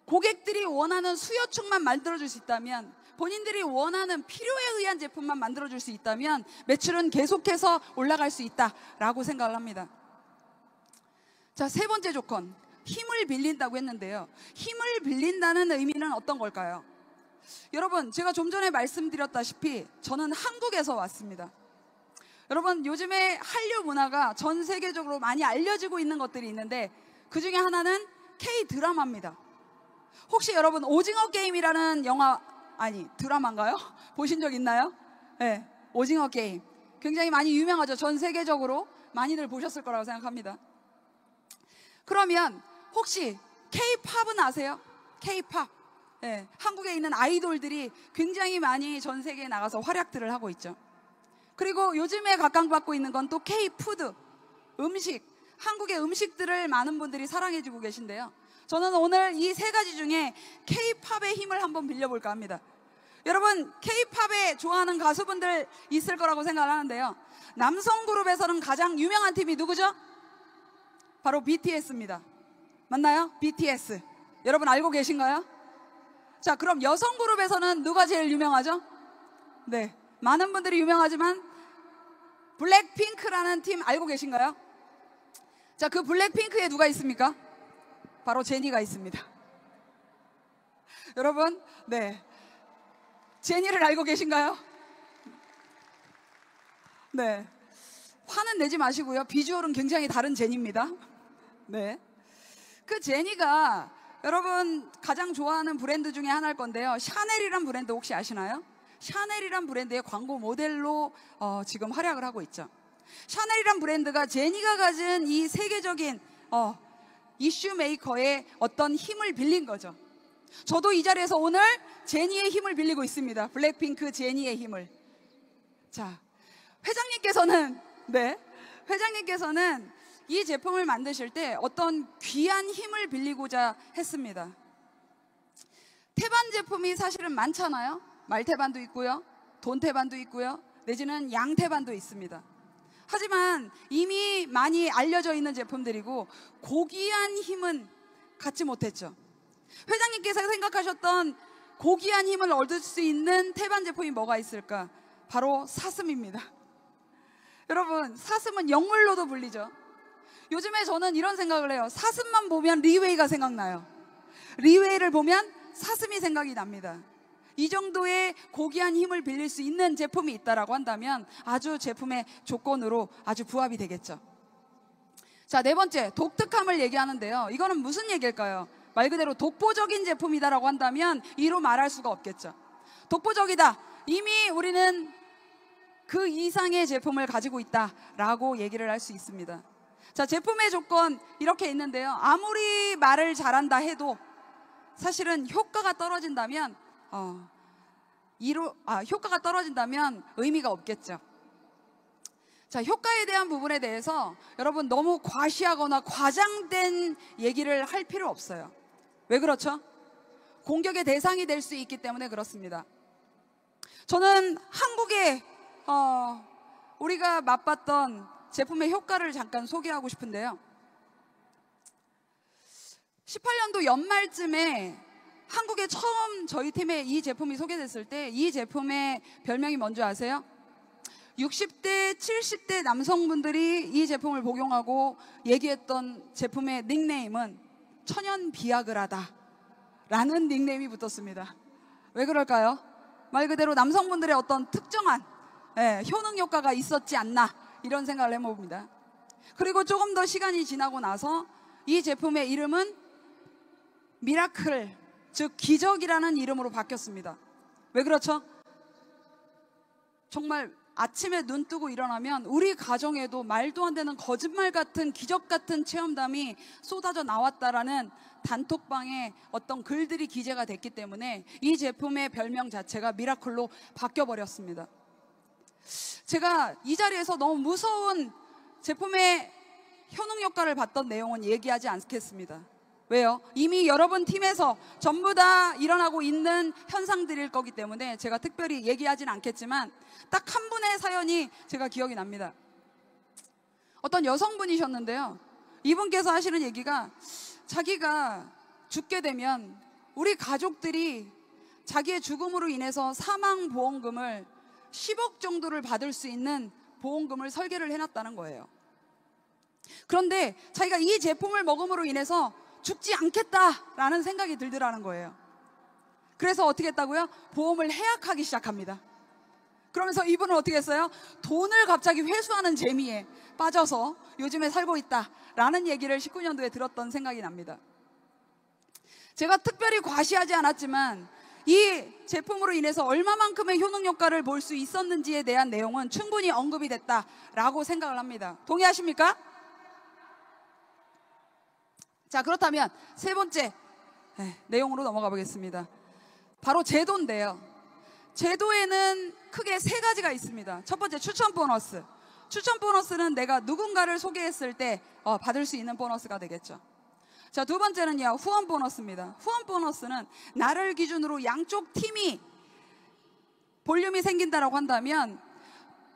C: 고객들이 원하는 수요층만 만들어줄 수 있다면, 본인들이 원하는 필요에 의한 제품만 만들어줄 수 있다면 매출은 계속해서 올라갈 수 있다라고 생각을 합니다. 자, 세 번째 조건, 힘을 빌린다고 했는데요. 힘을 빌린다는 의미는 어떤 걸까요? 여러분, 제가 좀 전에 말씀드렸다시피 저는 한국에서 왔습니다. 여러분, 요즘에 한류 문화가 전 세계적으로 많이 알려지고 있는 것들이 있는데 그 중에 하나는 K-드라마입니다. 혹시 여러분 오징어 게임이라는 영화, 아니 드라마인가요? 보신 적 있나요? 네, 오징어 게임 굉장히 많이 유명하죠. 전 세계적으로 많이들 보셨을 거라고 생각합니다. 그러면 혹시 K-팝은 아세요? K-팝. 네, 한국에 있는 아이돌들이 굉장히 많이 전 세계에 나가서 활약들을 하고 있죠. 그리고 요즘에 각광받고 있는 건 또 K-푸드, 음식, 한국의 음식들을 많은 분들이 사랑해주고 계신데요. 저는 오늘 이 세 가지 중에 K-팝의 힘을 한번 빌려볼까 합니다. 여러분, K-팝에 좋아하는 가수분들 있을 거라고 생각을 하는데요. 남성 그룹에서는 가장 유명한 팀이 누구죠? 바로 BTS입니다. 맞나요? BTS. 여러분 알고 계신가요? 자, 그럼 여성 그룹에서는 누가 제일 유명하죠? 네, 많은 분들이 유명하지만 블랙핑크라는 팀 알고 계신가요? 자, 그 블랙핑크에 누가 있습니까? 바로 제니가 있습니다. 여러분, 네, 제니를 알고 계신가요? 네, 화는 내지 마시고요. 비주얼은 굉장히 다른 제니입니다. 네, 그 제니가 여러분 가장 좋아하는 브랜드 중에 하나일 건데요. 샤넬이란 브랜드 혹시 아시나요? 샤넬이란 브랜드의 광고 모델로 지금 활약을 하고 있죠. 샤넬이란 브랜드가 제니가 가진 이 세계적인 이슈 메이커의 어떤 힘을 빌린 거죠. 저도 이 자리에서 오늘 제니의 힘을 빌리고 있습니다. 블랙핑크 제니의 힘을. 자, 회장님께서는 이 제품을 만드실 때 어떤 귀한 힘을 빌리고자 했습니다. 태반 제품이 사실은 많잖아요. 말태반도 있고요, 돈태반도 있고요, 내지는 양태반도 있습니다. 하지만 이미 많이 알려져 있는 제품들이고 고귀한 힘은 갖지 못했죠. 회장님께서 생각하셨던 고귀한 힘을 얻을 수 있는 태반 제품이 뭐가 있을까? 바로 사슴입니다. 여러분, 사슴은 영물로도 불리죠. 요즘에 저는 이런 생각을 해요. 사슴만 보면 리웨이가 생각나요. 리웨이를 보면 사슴이 생각이 납니다. 이 정도의 고귀한 힘을 빌릴 수 있는 제품이 있다라고 한다면 아주 제품의 조건으로 아주 부합이 되겠죠. 자, 네 번째, 독특함을 얘기하는데요. 이거는 무슨 얘기일까요? 말 그대로 독보적인 제품이다라고 한다면 이로 말할 수가 없겠죠. 독보적이다. 이미 우리는 그 이상의 제품을 가지고 있다라고 얘기를 할 수 있습니다. 자, 제품의 조건 이렇게 있는데요. 아무리 말을 잘한다 해도 사실은 효과가 떨어진다면 효과가 떨어진다면 의미가 없겠죠. 자, 효과에 대한 부분에 대해서 여러분 너무 과시하거나 과장된 얘기를 할 필요 없어요. 왜 그렇죠? 공격의 대상이 될 수 있기 때문에 그렇습니다. 저는 한국에 우리가 맛봤던 제품의 효과를 잠깐 소개하고 싶은데요. 18년도 연말쯤에 한국에 처음 저희 팀에 이 제품이 소개됐을 때 이 제품의 별명이 뭔지 아세요? 60대, 70대 남성분들이 이 제품을 복용하고 얘기했던 제품의 닉네임은 천연 비아그라다 라는 닉네임이 붙었습니다. 왜 그럴까요? 말 그대로 남성분들의 어떤 특정한 효능 효과가 있었지 않나 이런 생각을 해봅니다. 그리고 조금 더 시간이 지나고 나서 이 제품의 이름은 미라클, 즉 기적이라는 이름으로 바뀌었습니다. 왜 그렇죠? 정말 아침에 눈 뜨고 일어나면 우리 가정에도 말도 안 되는 거짓말 같은 기적 같은 체험담이 쏟아져 나왔다라는 단톡방에 어떤 글들이 기재가 됐기 때문에 이 제품의 별명 자체가 미라클로 바뀌어버렸습니다. 제가 이 자리에서 너무 무서운 제품의 효능 효과를 봤던 내용은 얘기하지 않겠습니다. 왜요? 이미 여러분 팀에서 전부 다 일어나고 있는 현상들일 거기 때문에 제가 특별히 얘기하진 않겠지만 딱 한 분의 사연이 제가 기억이 납니다. 어떤 여성분이셨는데요. 이분께서 하시는 얘기가 자기가 죽게 되면 우리 가족들이 자기의 죽음으로 인해서 사망보험금을 10억 정도를 받을 수 있는 보험금을 설계를 해놨다는 거예요. 그런데 자기가 이 제품을 먹음으로 인해서 죽지 않겠다라는 생각이 들더라는 거예요. 그래서 어떻게 했다고요? 보험을 해약하기 시작합니다. 그러면서 이분은 어떻게 했어요? 돈을 갑자기 회수하는 재미에 빠져서 요즘에 살고 있다라는 얘기를 19년도에 들었던 생각이 납니다. 제가 특별히 과시하지 않았지만 이 제품으로 인해서 얼마만큼의 효능 효과를 볼 수 있었는지에 대한 내용은 충분히 언급이 됐다라고 생각을 합니다. 동의하십니까? 자, 그렇다면 세 번째 내용으로 넘어가 보겠습니다. 바로 제도인데요. 제도에는 크게 세 가지가 있습니다. 첫 번째, 추천 보너스. 추천 보너스는 내가 누군가를 소개했을 때 받을 수 있는 보너스가 되겠죠. 자, 두 번째는요, 후원 보너스입니다. 후원 보너스는 나를 기준으로 양쪽 팀이 볼륨이 생긴다라고 한다면,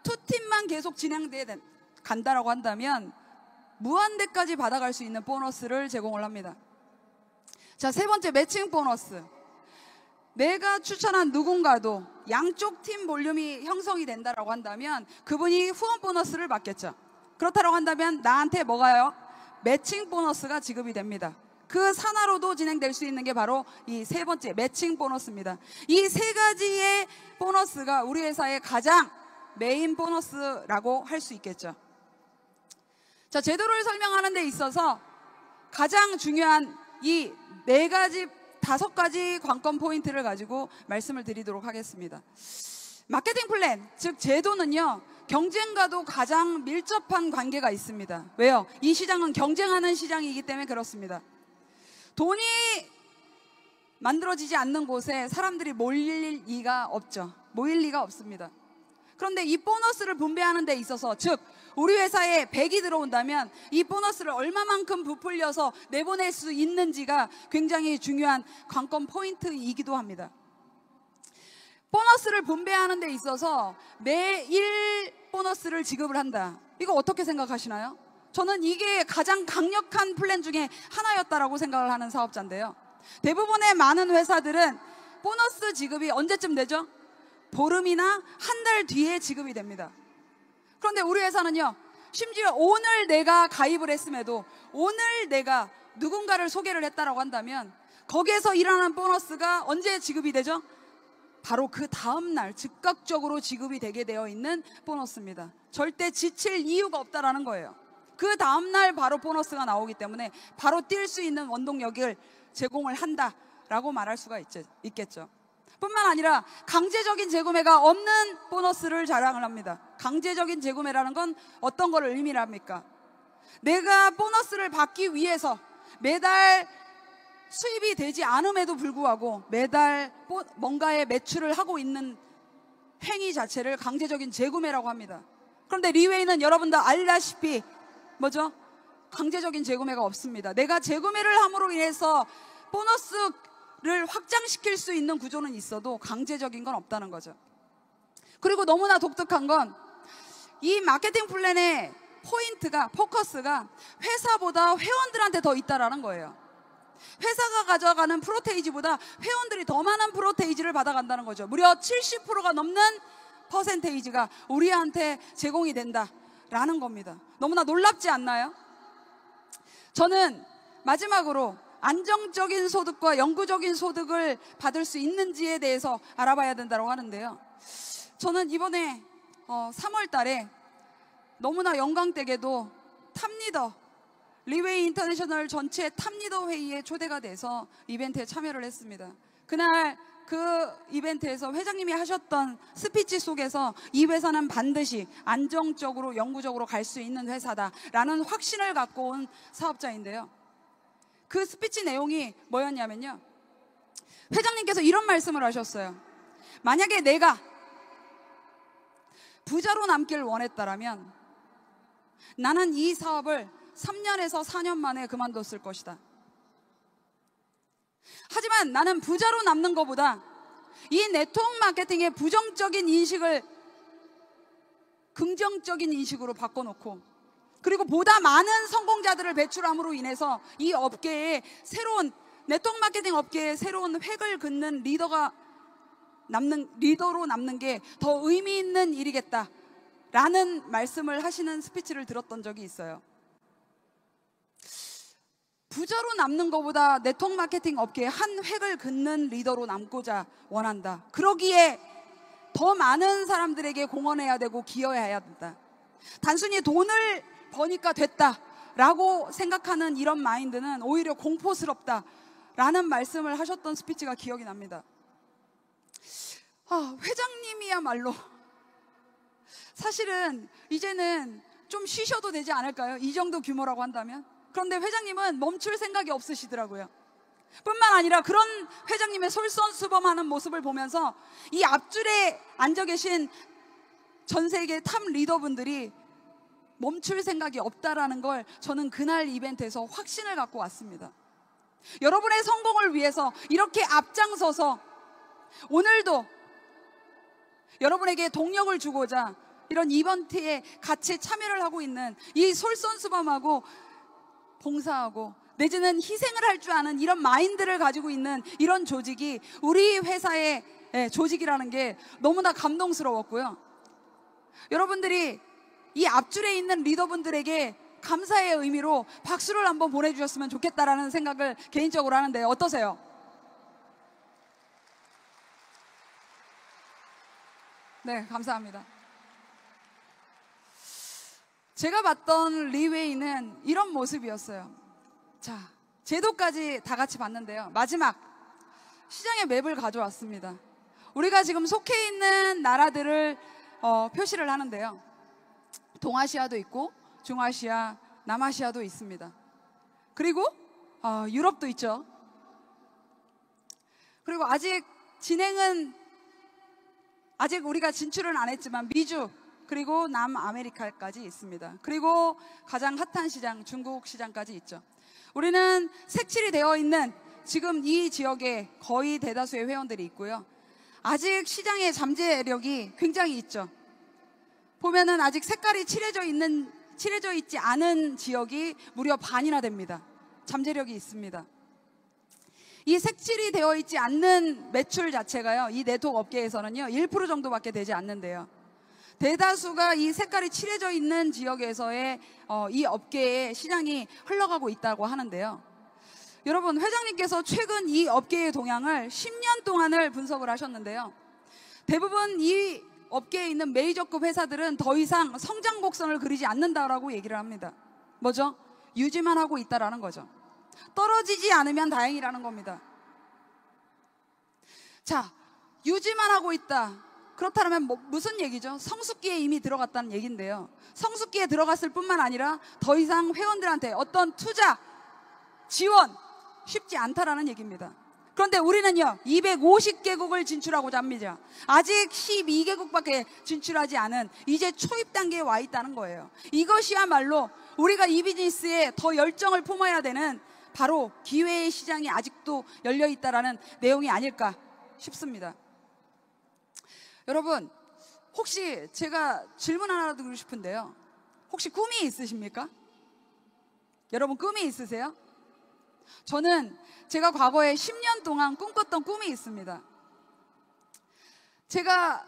C: 두 팀만 계속 진행돼 간다라고 한다면 무한대까지 받아갈 수 있는 보너스를 제공을 합니다. 자, 세 번째, 매칭 보너스. 내가 추천한 누군가도 양쪽 팀 볼륨이 형성이 된다라고 한다면 그분이 후원 보너스를 받겠죠. 그렇다고 한다면 나한테 뭐가요? 매칭 보너스가 지급이 됩니다. 그 산하로도 진행될 수 있는 게 바로 이 세 번째 매칭 보너스입니다. 이 세 가지의 보너스가 우리 회사의 가장 메인 보너스라고 할 수 있겠죠. 자, 제도를 설명하는 데 있어서 가장 중요한 이 네 가지, 5가지 관건 포인트를 가지고 말씀을 드리도록 하겠습니다. 마케팅 플랜, 즉 제도는요, 경쟁과도 가장 밀접한 관계가 있습니다. 왜요? 이 시장은 경쟁하는 시장이기 때문에 그렇습니다. 돈이 만들어지지 않는 곳에 사람들이 모일 리가 없죠. 모일 리가 없습니다. 그런데 이 보너스를 분배하는 데 있어서, 즉 우리 회사에 100이 들어온다면 이 보너스를 얼마만큼 부풀려서 내보낼 수 있는지가 굉장히 중요한 관건 포인트이기도 합니다. 보너스를 분배하는 데 있어서 매일 보너스를 지급을 한다. 이거 어떻게 생각하시나요? 저는 이게 가장 강력한 플랜 중에 하나였다라고 생각을 하는 사업자인데요. 대부분의 많은 회사들은 보너스 지급이 언제쯤 되죠? 보름이나 한 달 뒤에 지급이 됩니다. 그런데 우리 회사는요, 심지어 오늘 내가 가입을 했음에도 오늘 내가 누군가를 소개를 했다라고 한다면 거기에서 일어나는 보너스가 언제 지급이 되죠? 바로 그 다음날 즉각적으로 지급이 되게 되어 있는 보너스입니다. 절대 지칠 이유가 없다라는 거예요. 그 다음날 바로 보너스가 나오기 때문에 바로 뛸 수 있는 원동력을 제공을 한다라고 말할 수가 있겠죠. 뿐만 아니라 강제적인 재구매가 없는 보너스를 자랑을 합니다. 강제적인 재구매라는 건 어떤 거를 의미를 합니까? 내가 보너스를 받기 위해서 매달 수입이 되지 않음에도 불구하고 매달 뭔가의 매출을 하고 있는 행위 자체를 강제적인 재구매라고 합니다. 그런데 리웨이는 여러분 다 알다시피 뭐죠? 강제적인 재구매가 없습니다. 내가 재구매를 함으로 인해서 보너스를 확장시킬 수 있는 구조는 있어도 강제적인 건 없다는 거죠. 그리고 너무나 독특한 건 이 마케팅 플랜의 포인트가, 포커스가 회사보다 회원들한테 더 있다라는 거예요. 회사가 가져가는 프로테이지보다 회원들이 더 많은 프로테이지를 받아간다는 거죠. 무려 70%가 넘는 퍼센테이지가 우리한테 제공이 된다라는 겁니다. 너무나 놀랍지 않나요? 저는 마지막으로 안정적인 소득과 영구적인 소득을 받을 수 있는지에 대해서 알아봐야 된다고 하는데요. 저는 이번에 3월 달에 너무나 영광되게도 탑리더, 리웨이 인터내셔널 전체 탑리더 회의에 초대가 돼서 이벤트에 참여를 했습니다. 그날 그 이벤트에서 회장님이 하셨던 스피치 속에서 이 회사는 반드시 안정적으로 영구적으로 갈 수 있는 회사다라는 확신을 갖고 온 사업자인데요. 그 스피치 내용이 뭐였냐면요, 회장님께서 이런 말씀을 하셨어요. 만약에 내가 부자로 남길 원했다라면 나는 이 사업을 3년에서 4년 만에 그만뒀을 것이다. 하지만 나는 부자로 남는 것보다 이 네트워크 마케팅의 부정적인 인식을 긍정적인 인식으로 바꿔놓고, 그리고 보다 많은 성공자들을 배출함으로 인해서 이 업계에 새로운, 네트워크 마케팅 업계에 새로운 획을 긋는 리더로 남는 게 더 의미 있는 일이겠다라는 말씀을 하시는 스피치를 들었던 적이 있어요. 부자로 남는 것보다 네트워크 마케팅 업계에 한 획을 긋는 리더로 남고자 원한다. 그러기에 더 많은 사람들에게 공헌해야 되고 기여해야 된다. 단순히 돈을 버니까 됐다라고 생각하는 이런 마인드는 오히려 공포스럽다라는 말씀을 하셨던 스피치가 기억이 납니다. 회장님이야말로 사실은 이제는 좀 쉬셔도 되지 않을까요? 이 정도 규모라고 한다면. 그런데 회장님은 멈출 생각이 없으시더라고요. 뿐만 아니라 그런 회장님의 솔선수범하는 모습을 보면서 이 앞줄에 앉아 계신 전 세계 탑 리더분들이 멈출 생각이 없다라는 걸 저는 그날 이벤트에서 확신을 갖고 왔습니다. 여러분의 성공을 위해서 이렇게 앞장서서 오늘도 여러분에게 동력을 주고자 이런 이벤트에 같이 참여를 하고 있는 이 솔선수범하고 봉사하고 내지는 희생을 할 줄 아는 이런 마인드를 가지고 있는 이런 조직이 우리 회사의 조직이라는 게 너무나 감동스러웠고요. 여러분들이 이 앞줄에 있는 리더분들에게 감사의 의미로 박수를 한번 보내주셨으면 좋겠다라는 생각을 개인적으로 하는데 어떠세요? 네, 감사합니다. 제가 봤던 리웨이는 이런 모습이었어요. 자, 제도까지 다 같이 봤는데요. 마지막 시장의 맵을 가져왔습니다. 우리가 지금 속해 있는 나라들을 표시를 하는데요. 동아시아도 있고 중아시아, 남아시아도 있습니다. 그리고 유럽도 있죠. 그리고 아직 우리가 진출은 안 했지만 미주 그리고 남아메리카까지 있습니다. 그리고 가장 핫한 시장 중국 시장까지 있죠. 우리는 색칠이 되어 있는 지금 이 지역에 거의 대다수의 회원들이 있고요. 아직 시장의 잠재력이 굉장히 있죠. 보면은 아직 색깔이 칠해져 있지 않은 지역이 무려 반이나 됩니다. 잠재력이 있습니다. 이 색칠이 되어 있지 않는 매출 자체가요, 이 네트워크 업계에서는요 1% 정도밖에 되지 않는데요, 대다수가 이 색깔이 칠해져 있는 지역에서의 이 업계의 시장이 흘러가고 있다고 하는데요. 여러분, 회장님께서 최근 이 업계의 동향을 10년 동안을 분석을 하셨는데요, 대부분 이 업계에 있는 메이저급 회사들은 더 이상 성장 곡선을 그리지 않는다라고 얘기를 합니다. 뭐죠? 유지만 하고 있다라는 거죠. 떨어지지 않으면 다행이라는 겁니다. 자, 유지만 하고 있다. 그렇다면 무슨 얘기죠? 성숙기에 이미 들어갔다는 얘기인데요, 성숙기에 들어갔을 뿐만 아니라 더 이상 회원들한테 어떤 투자, 지원 쉽지 않다라는 얘기입니다. 그런데 우리는요 250개국을 진출하고자 합니다. 아직 12개국밖에 진출하지 않은 이제 초입 단계에 와 있다는 거예요. 이것이야말로 우리가 이 비즈니스에 더 열정을 품어야 되는 바로 기회의 시장이 아직도 열려 있다라는 내용이 아닐까 싶습니다. 여러분, 혹시 제가 질문 하나 드리고 싶은데요, 혹시 꿈이 있으십니까? 여러분, 꿈이 있으세요? 저는 제가 과거에 10년 동안 꿈꿨던 꿈이 있습니다. 제가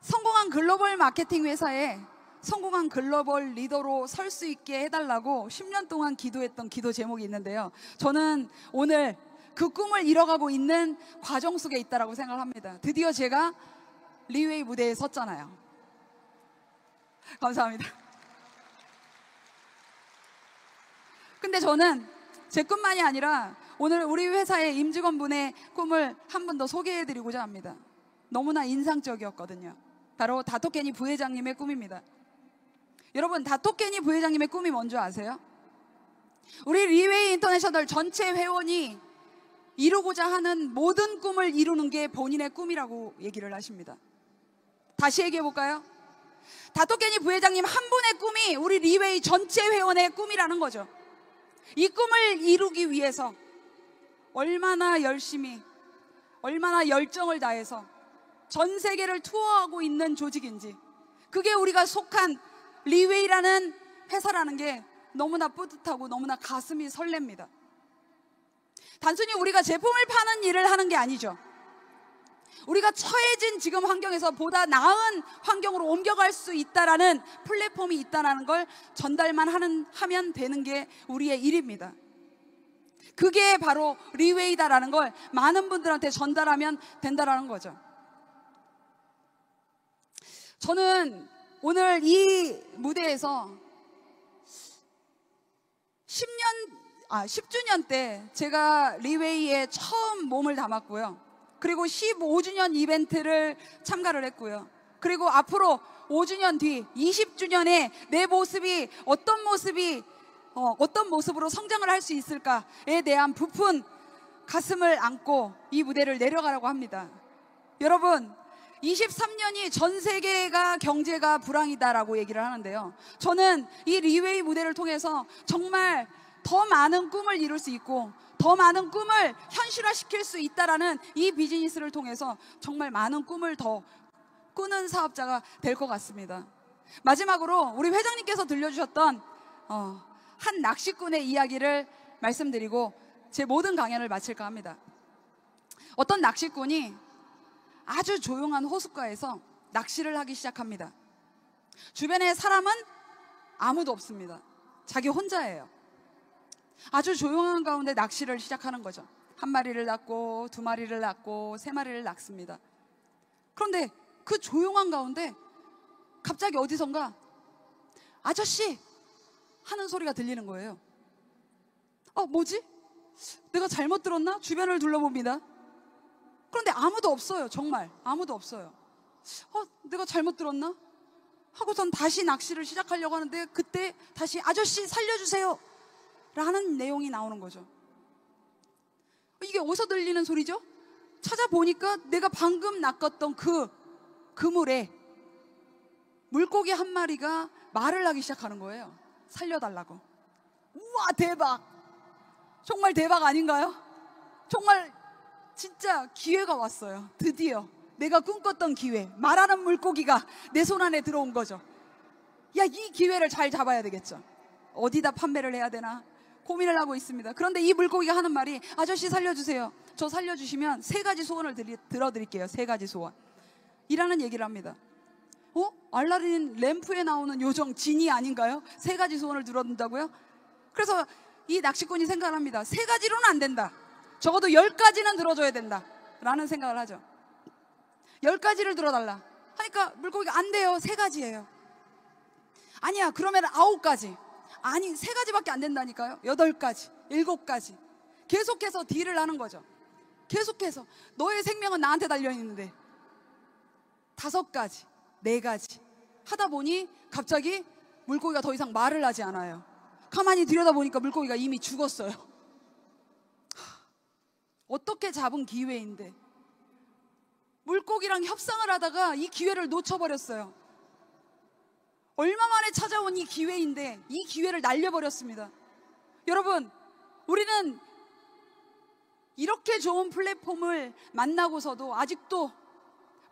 C: 성공한 글로벌 마케팅 회사에 성공한 글로벌 리더로 설 수 있게 해달라고 10년 동안 기도했던 기도 제목이 있는데요, 저는 오늘 그 꿈을 이뤄가고 있는 과정 속에 있다고 생각을 합니다. 드디어 제가 리웨이 무대에 섰잖아요. 감사합니다. 근데 저는 제 꿈만이 아니라 오늘 우리 회사의 임직원분의 꿈을 한 번 더 소개해드리고자 합니다. 너무나 인상적이었거든요. 바로 다토케니 부회장님의 꿈입니다. 여러분, 다토케니 부회장님의 꿈이 뭔지 아세요? 우리 리웨이 인터내셔널 전체 회원이 이루고자 하는 모든 꿈을 이루는 게 본인의 꿈이라고 얘기를 하십니다. 다시 얘기해 볼까요? 다토케니 부회장님 한 분의 꿈이 우리 리웨이 전체 회원의 꿈이라는 거죠. 이 꿈을 이루기 위해서 얼마나 열심히, 얼마나 열정을 다해서 전 세계를 투어하고 있는 조직인지, 그게 우리가 속한 리웨이라는 회사라는 게 너무나 뿌듯하고 너무나 가슴이 설렙니다. 단순히 우리가 제품을 파는 일을 하는 게 아니죠. 우리가 처해진 지금 환경에서 보다 나은 환경으로 옮겨갈 수 있다라는 플랫폼이 있다는 걸 전달만 하면 되는 게 우리의 일입니다. 그게 바로 리웨이다라는 걸 많은 분들한테 전달하면 된다라는 거죠. 저는 오늘 이 무대에서 10주년 때 제가 리웨이에 처음 몸을 담았고요. 그리고 15주년 이벤트를 참가를 했고요. 그리고 앞으로 5주년 뒤 20주년에 내 모습이 어떤 모습으로 성장을 할 수 있을까에 대한 부푼 가슴을 안고 이 무대를 내려가려고 합니다. 여러분, 23년이 전 세계가 경제가 불황이다라고 얘기를 하는데요, 저는 이 리웨이 무대를 통해서 정말 더 많은 꿈을 이룰 수 있고 더 많은 꿈을 현실화시킬 수 있다라는 이 비즈니스를 통해서 정말 많은 꿈을 더 꾸는 사업자가 될 것 같습니다. 마지막으로 우리 회장님께서 들려주셨던 한 낚시꾼의 이야기를 말씀드리고 제 모든 강연을 마칠까 합니다. 어떤 낚시꾼이 아주 조용한 호숫가에서 낚시를 하기 시작합니다. 주변에 사람은 아무도 없습니다. 자기 혼자예요. 아주 조용한 가운데 낚시를 시작하는 거죠. 한 마리를 낚고, 두 마리를 낚고, 세 마리를 낚습니다. 그런데 그 조용한 가운데 갑자기 어디선가 아저씨! 하는 소리가 들리는 거예요. 뭐지? 내가 잘못 들었나? 주변을 둘러봅니다. 그런데 아무도 없어요. 정말 아무도 없어요. 내가 잘못 들었나? 하고선 다시 낚시를 시작하려고 하는데 그때 다시 아저씨 살려주세요! 라는 내용이 나오는 거죠. 이게 어디서 들리는 소리죠? 찾아보니까 내가 방금 낚았던 그 그물에 물고기 한 마리가 말을 하기 시작하는 거예요. 살려달라고. 우와, 대박! 정말 대박 아닌가요? 정말 진짜 기회가 왔어요. 드디어 내가 꿈꿨던 기회, 말하는 물고기가 내 손 안에 들어온 거죠. 야, 이 기회를 잘 잡아야 되겠죠. 어디다 판매를 해야 되나 고민을 하고 있습니다. 그런데 이 물고기가 하는 말이, 아저씨 살려주세요. 저 살려주시면 3가지 소원을 들어드릴게요. 3가지 소원 이라는 얘기를 합니다. 알라딘 램프에 나오는 요정 지니 아닌가요? 3가지 소원을 들어준다고요? 그래서 이 낚시꾼이 생각을 합니다. 3가지로는 안 된다. 적어도 10가지는 들어줘야 된다 라는 생각을 하죠. 10가지를 들어달라 하니까 물고기가 안 돼요. 3가지예요. 아니야, 그러면 9가지. 아니, 3가지밖에 안 된다니까요. 8가지, 7가지. 계속해서 딜을 하는 거죠. 계속해서 너의 생명은 나한테 달려있는데 5가지, 4가지 하다 보니 갑자기 물고기가 더 이상 말을 하지 않아요. 가만히 들여다보니까 물고기가 이미 죽었어요. 어떻게 잡은 기회인데 물고기랑 협상을 하다가 이 기회를 놓쳐버렸어요. 얼마 만에 찾아온 이 기회인데 이 기회를 날려버렸습니다. 여러분, 우리는 이렇게 좋은 플랫폼을 만나고서도 아직도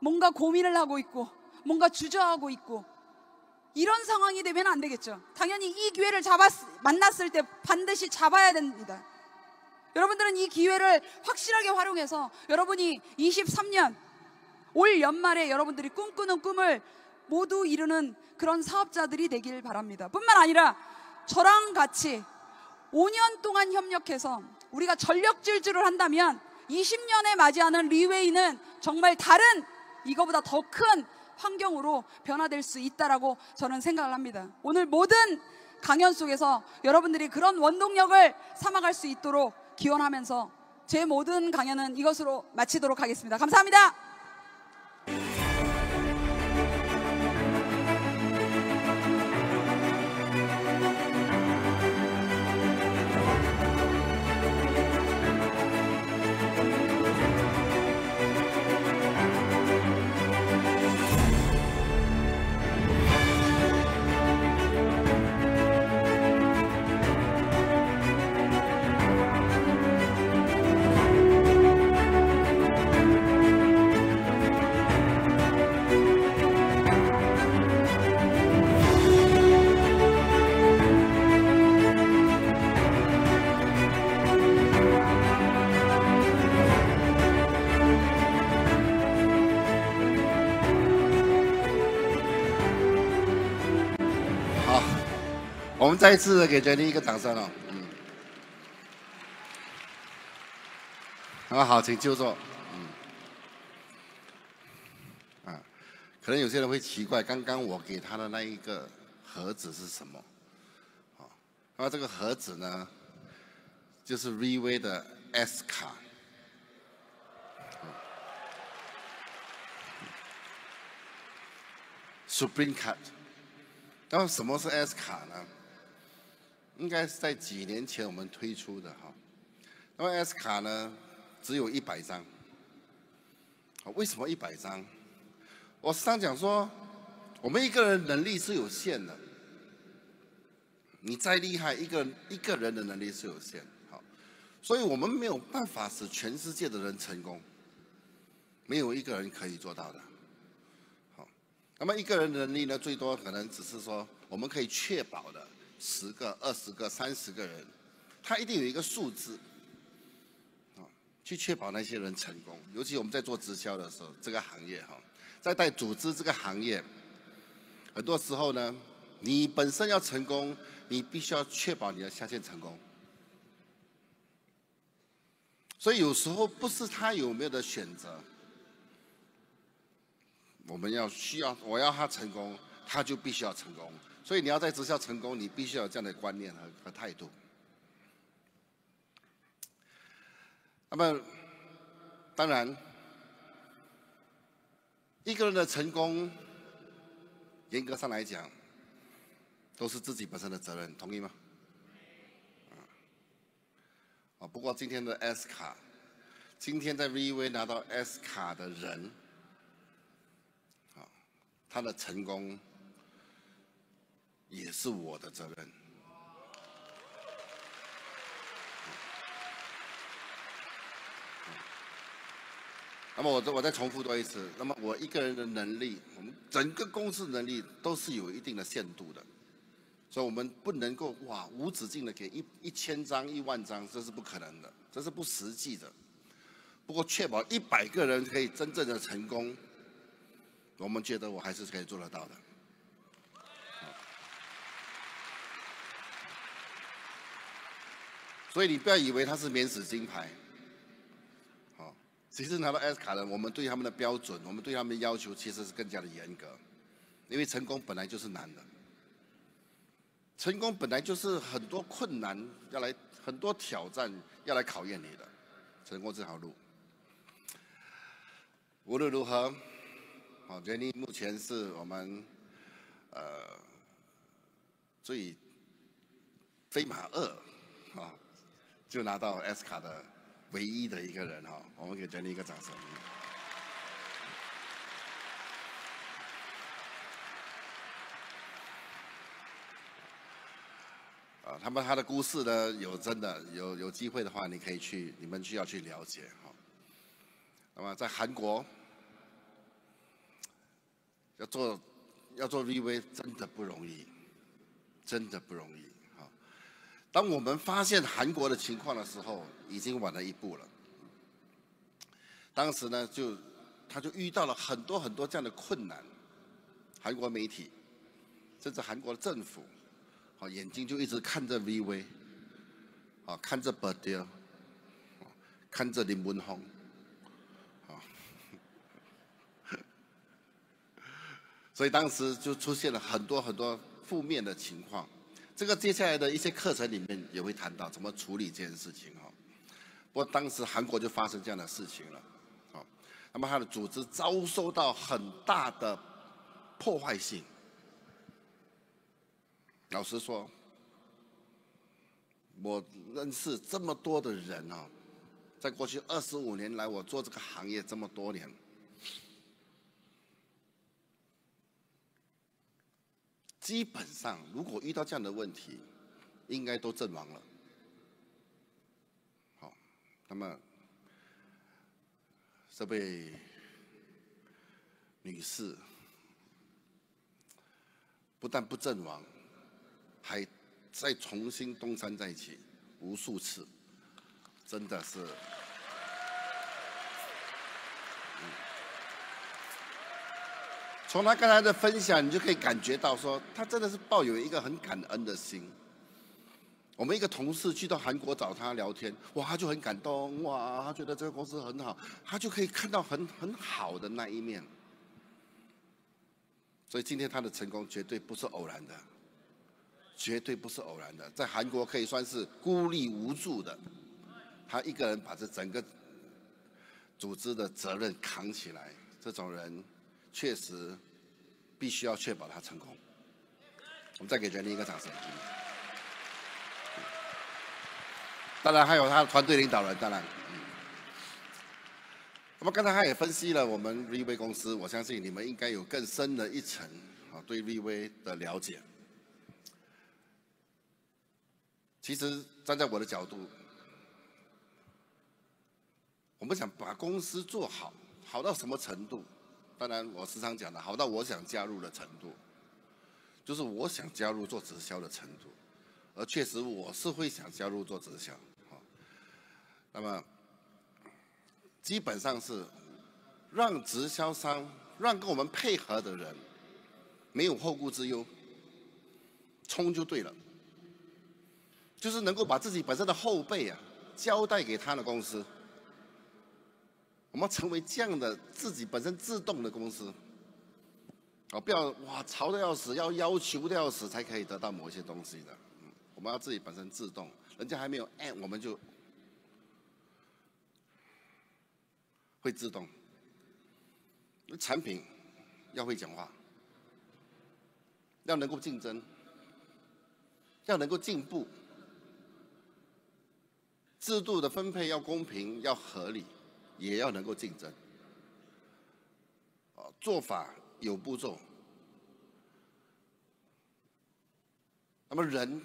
C: 뭔가 고민을 하고 있고 뭔가 주저하고 있고 이런 상황이 되면 안 되겠죠. 당연히 이 기회를 만났을 때 반드시 잡아야 됩니다. 여러분들은 이 기회를 확실하게 활용해서 여러분이 23년 올 연말에 여러분들이 꿈꾸는 꿈을 모두 이루는 그런 사업자들이 되길 바랍니다. 뿐만 아니라 저랑 같이 5년 동안 협력해서 우리가 전력 질주를 한다면 20년에 맞이하는 리웨이는 정말 다른, 이거보다 더 큰 환경으로 변화될 수 있다라고 저는 생각을 합니다. 오늘 모든 강연 속에서 여러분들이 그런 원동력을 삼아갈 수 있도록 기원하면서 제 모든 강연은 이것으로 마치도록 하겠습니다. 감사합니다.
A: 好，我们再一次给Jenny一个掌声哦。好，请就坐。可能有些人会奇怪，刚刚我给他的那一个盒子是什么？那这个盒子呢，就是 Riway 的 S 卡。Supreme Card。那么什么是 S 卡呢？应该是在几年前我们推出的哈。那么 S 卡呢，只有100张。为什么100张？我时常讲说，我们一个人能力是有限的。你再厉害，一个人的能力是有限，好，所以我们没有办法使全世界的人成功，没有一个人可以做到的。好，那么一个人的能力呢，最多可能只是说，我们可以确保的10个、20个、30个人，他一定有一个数字，去确保那些人成功。尤其我们在做直销的时候，这个行业哈，在带组织这个行业，很多时候呢，你本身要成功，你必须要确保你的下线成功。所以有时候不是他有没有的选择，我要他成功，他就必须要成功。所以你要在直销成功，你必须要有这样的观念和态度。那么，当然，一个人的成功，严格上来讲，都是自己本身的责任，同意吗？不过今天的 S 卡今天在 V-Way 拿到 S 卡的人，他的成功也是我的责任。那么我再重复多一次，那么我一个人的能力，我们整个公司的能力都是有一定的限度的，所以我们不能够无止境的给1000张、10000张，这是不可能的，这是不实际的。不过确保100个人可以真正的成功，我们觉得我还是可以做得到的。所以你不要以为他是免死金牌。其实拿到 S 卡的，我们对他们的标准，我们对他们的要求其实是更加的严格，因为成功本来就是难的，成功本来就是很多困难很多挑战要来考验你的，成功这条路。无论如何，Jenny 目前是我们最飞马2就拿到 S 卡的唯一的一个人我们给 Jenny 一个掌声。他的故事呢，真的有机会的话，你们需要去了解那么在韩国要做 V-Way 真的不容易，真的不容易当我们发现韩国的情况的时候，已经晚了一步了。当时呢，他就遇到了很多这样的困难，韩国媒体，甚至韩国的政府，眼睛就一直看着 V-Way， 看着 Bertil， 看着林文宏，所以当时就出现了很多负面的情况。这个接下来的一些课程里面也会谈到怎么处理这件事情不过当时韩国就发生这样的事情了那么他的组织遭受到很大的破坏性。老实说，我认识这么多的人在过去25年来，我做这个行业这么多年，基本上如果遇到这样的问题，应该都阵亡了。那么这位女士不但不阵亡，还再重新东山再起无数次，真的是。从他刚才的分享，你就可以感觉到说，他真的是抱有一个很感恩的心。我们一个同事去到韩国找他聊天，他就很感动，他觉得这个公司很好，他就可以看到很好的那一面。所以今天他的成功绝对不是偶然的，绝对不是偶然的。在韩国可以算是孤立无助的，他一个人把这整个组织的责任扛起来，这种人确实必须要确保他成功。我们再给Jenny一个掌声。当然还有他的团队领导人，当然。那么刚才他也分析了我们 V-Way 公司，我相信你们应该有更深的一层对 V-Way 的了解。其实站在我的角度，我们想把公司做好，好到什么程度？当然我时常讲的，好到我想加入的程度，就是我想加入做直销的程度，而确实我是会想加入做直销。那么基本上是让直销商，让跟我们配合的人没有后顾之忧，冲就对了。就是能够把自己本身的后辈交代给他的公司，我们要成为这样的自己本身自动的公司，不要吵得要死，要求的要死才可以得到某一些东西的。我们要自己本身自动，人家还没有按，我们就会自动。产品要会讲话，要能够竞争，要能够进步，制度的分配要公平，要合理。也要能够竞争。做法有步骤。那么人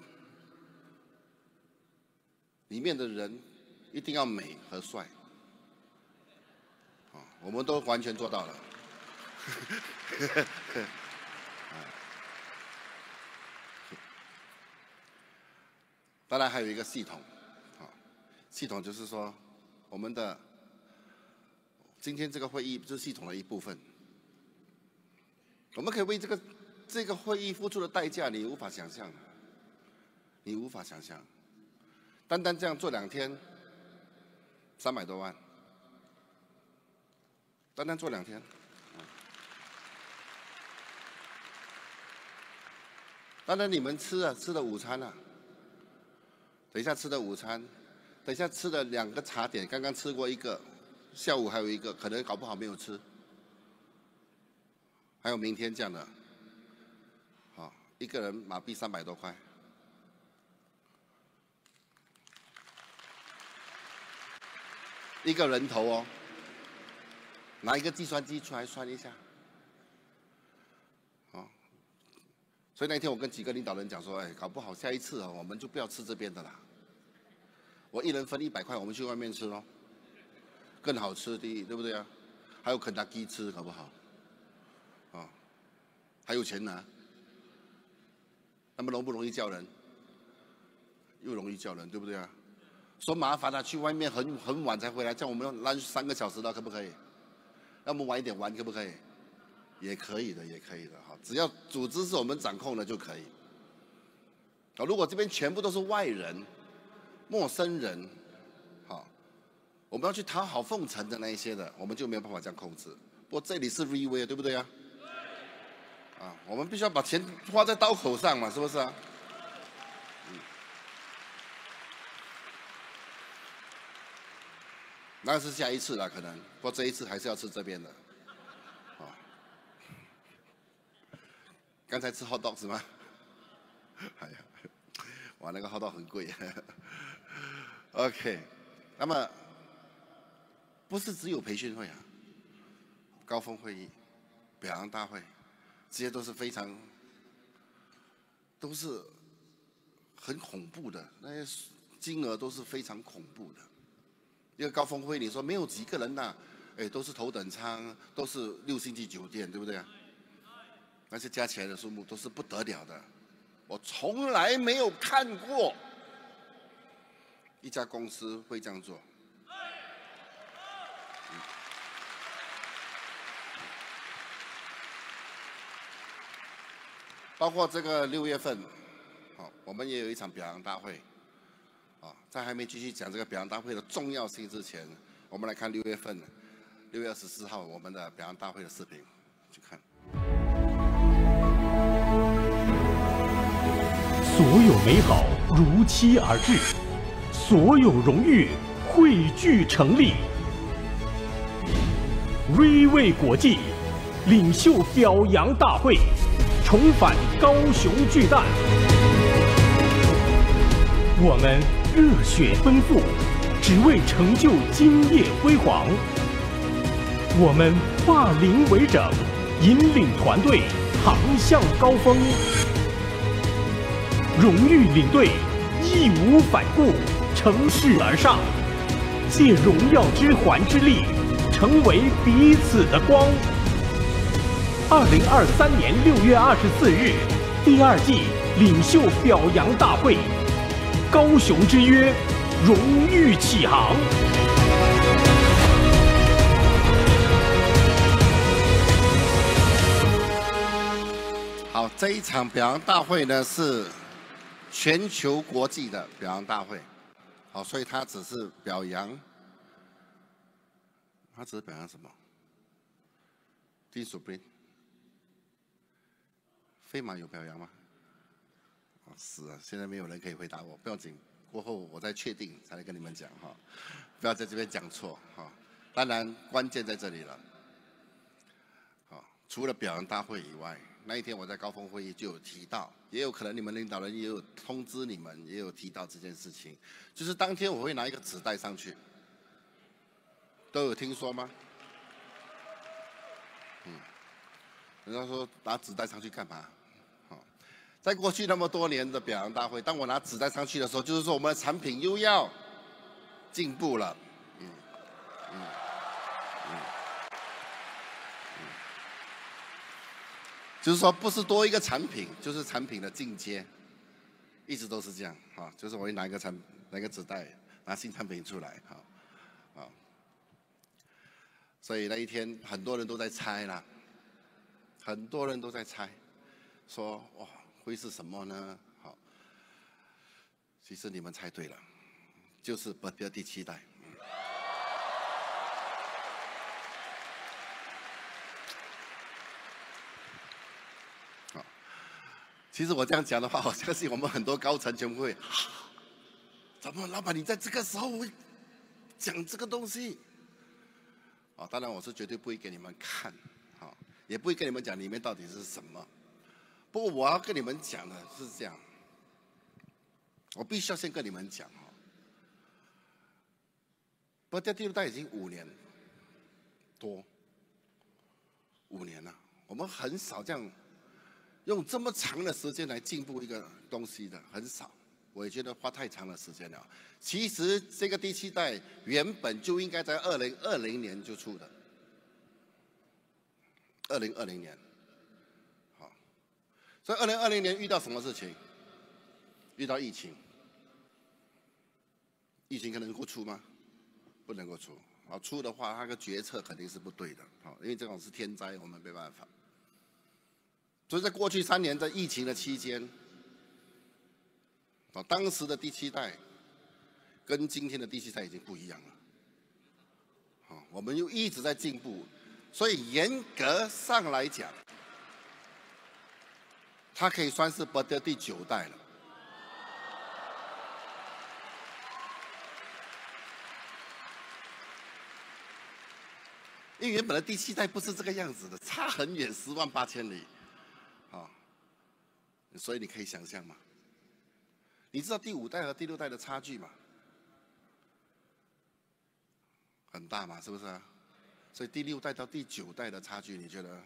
A: 里面的人一定要美和帅。我们都完全做到了。当然还有一个系统，系统就是说，我们的今天这个会议就是系统的一部分。我们可以为这个会议付出的代价，你无法想象，你无法想象。单单这样做2天，300多万。单单做2天，当然你们吃的午餐啊，等一下吃的午餐，等一下吃的2个茶点，刚刚吃过1个，下午还有1个，可能搞不好没有吃，还有明天这样的，好，1个人马币300多块，一个人头哦。拿一个计算机出来算一下，所以那天我跟几个领导人讲说，搞不好下一次我们就不要吃这边的啦，我1人分100块，我们去外面吃咯，更好吃的，对不对啊？还有肯德基吃，搞不好，还有钱拿，那么容不容易叫人？又容易叫人，对不对啊？说麻烦去外面很晚才回来，叫我们要3个小时了，可不可以？要么晚一点玩可不可以？也可以的，也可以的哈，只要组织是我们掌控的就可以。如果这边全部都是外人、陌生人，我们要去讨好奉承的那一些的，我们就没有办法这样控制。不过这里是 Riway， 对不对啊？我们必须要把钱花在刀口上嘛，是不是啊？那是下一次了，可能。不过这一次还是要吃这边的。刚才吃 hot dog 是吗？哎呀，哇，那个 hot dog 很贵。OK， 那么不是只有培训会啊，高峰会议、表扬大会，这些都是都是很恐怖的，那些金额都是非常恐怖的。一个高峰会，你说没有几个人呐，都是头等舱，都是6星级酒店，对不对啊？那些加起来的数目都是不得了的，我从来没有看过一家公司会这样做。包括这个6月份，我们也有一场表扬大会。在还没继续讲这个表扬大会的重要性之前，我们来看6月份6月24号我们的表扬大会的视频，去看。
D: 所有美好如期而至，所有荣誉汇聚成立。Riway国际领袖表扬大会重返高雄巨蛋，我们热血奔赴，只为成就今夜辉煌。我们化零为整，引领团队航向高峰。荣誉领队义无反顾，乘势而上，借荣耀之环之力，成为彼此的光。2023年6月24日，第2季领袖表扬大会，高雄之约，荣誉启航。
A: 好，这一场表扬大会呢是全球国际的表扬大会，好，所以它只是表扬，它只是表扬什么？金属杯，飞马有表扬吗？是啊，现在没有人可以回答我，不要紧，过后我再确定才来跟你们讲哈，不要在这边讲错哈。当然，关键在这里了。好，除了表扬大会以外，那一天我在高峰会议就有提到，也有可能你们领导人也有通知你们，也有提到这件事情，就是当天我会拿一个纸袋上去，都有听说吗？人家说拿纸袋上去干嘛？在过去那么多年的表扬大会，当我拿纸袋上去的时候，就是说我们的产品又要进步了。就是说，不是多一个产品，就是产品的进阶，一直都是这样啊。就是我会拿一个纸袋，拿新产品出来，所以那一天很多人都在猜啦，很多人都在猜，说哇会是什么呢？好，其实你们猜对了，就是 Birthday 第7代。其实我这样讲的话，我相信我们很多高层全部会，怎么老板你在这个时候会讲这个东西？当然我是绝对不会给你们看，也不会跟你们讲里面到底是什么。不过我要跟你们讲的是这样，我必须要先跟你们讲Birthday 第6代已经5年多，5年了，我们很少这样用这么长的时间来进步一个东西的，很少。我也觉得花太长的时间了。其实这个第7代原本就应该在2020年就出的，2020年。好，所以2020年遇到什么事情？遇到疫情。疫情可能够出吗？不能够出。出的话，它的决策肯定是不对的。因为这种是天灾，我们没办法。所以在过去3年在疫情的期间，当时的第7代跟今天的第7代已经不一样了。我们又一直在进步，所以严格上来讲，它可以算是 Birthday 第9代了。因为原本的第7代不是这个样子的，差很远，10万8千里。所以你可以想象吗？你知道第5代和第6代的差距吗？很大嘛，是不是啊？所以第6代到第9代的差距，你觉得？